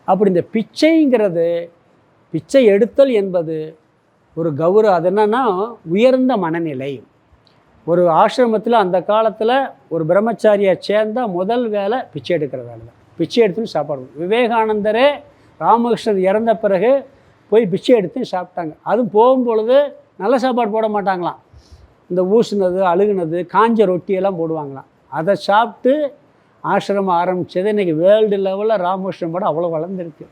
அப்படி இந்த பிச்சைங்கிறது, பிச்சை எடுத்தல் என்பது ஒரு கௌரவம். அது என்னன்னா உயர்ந்த மனநிலை. ஒரு ஆசிரமத்தில் அந்த காலத்தில் ஒரு பிரம்மச்சாரியாக சேர்ந்தால் முதல் வேலை பிச்சை எடுக்கிற வேலை தான். பிச்சை எடுத்துன்னு சாப்பாடு. விவேகானந்தரே ராமகிருஷ்ணர் இறந்த பிறகு போய் பிச்சை எடுத்து சாப்பிட்டாங்க. அதுவும் போகும்பொழுது நல்ல சாப்பாடு போட மாட்டாங்களாம். இந்த ஊசுனது, அழுகுனது, காஞ்ச ரொட்டியெல்லாம் போடுவாங்களாம். அதை சாப்பிட்டு ஆசிரமம் ஆரம்பித்தது. இன்றைக்கி வேர்ல்டு லெவலில் ராமகிருஷ்ண மடம் அவ்வளோ வளர்ந்துருக்கு.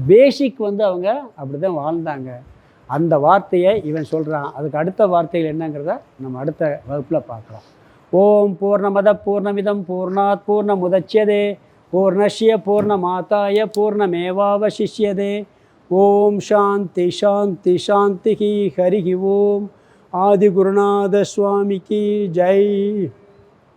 பேசிக் வந்து அவங்க அப்படி தான் வாழ்ந்தாங்க. அந்த வார்த்தையை இவன் சொல்கிறான். அதுக்கு அடுத்த வார்த்தைகள் என்னங்கிறத நம்ம அடுத்த வகுப்பில் பார்க்கலாம். ஓம் பூர்ணமத பூர்ணமிதம் பூர்ணாத் பூர்ணமுதச்யதே பூர்ணஸ்ய பூர்ணமாதாய பூர்ணமேவாவசிஷ்யதே. ஓம் சாந்தி சாந்தி சாந்தி. ஹரி ஓம். ஆதிகுருநாத சுவாமிக்கு ஜெய்.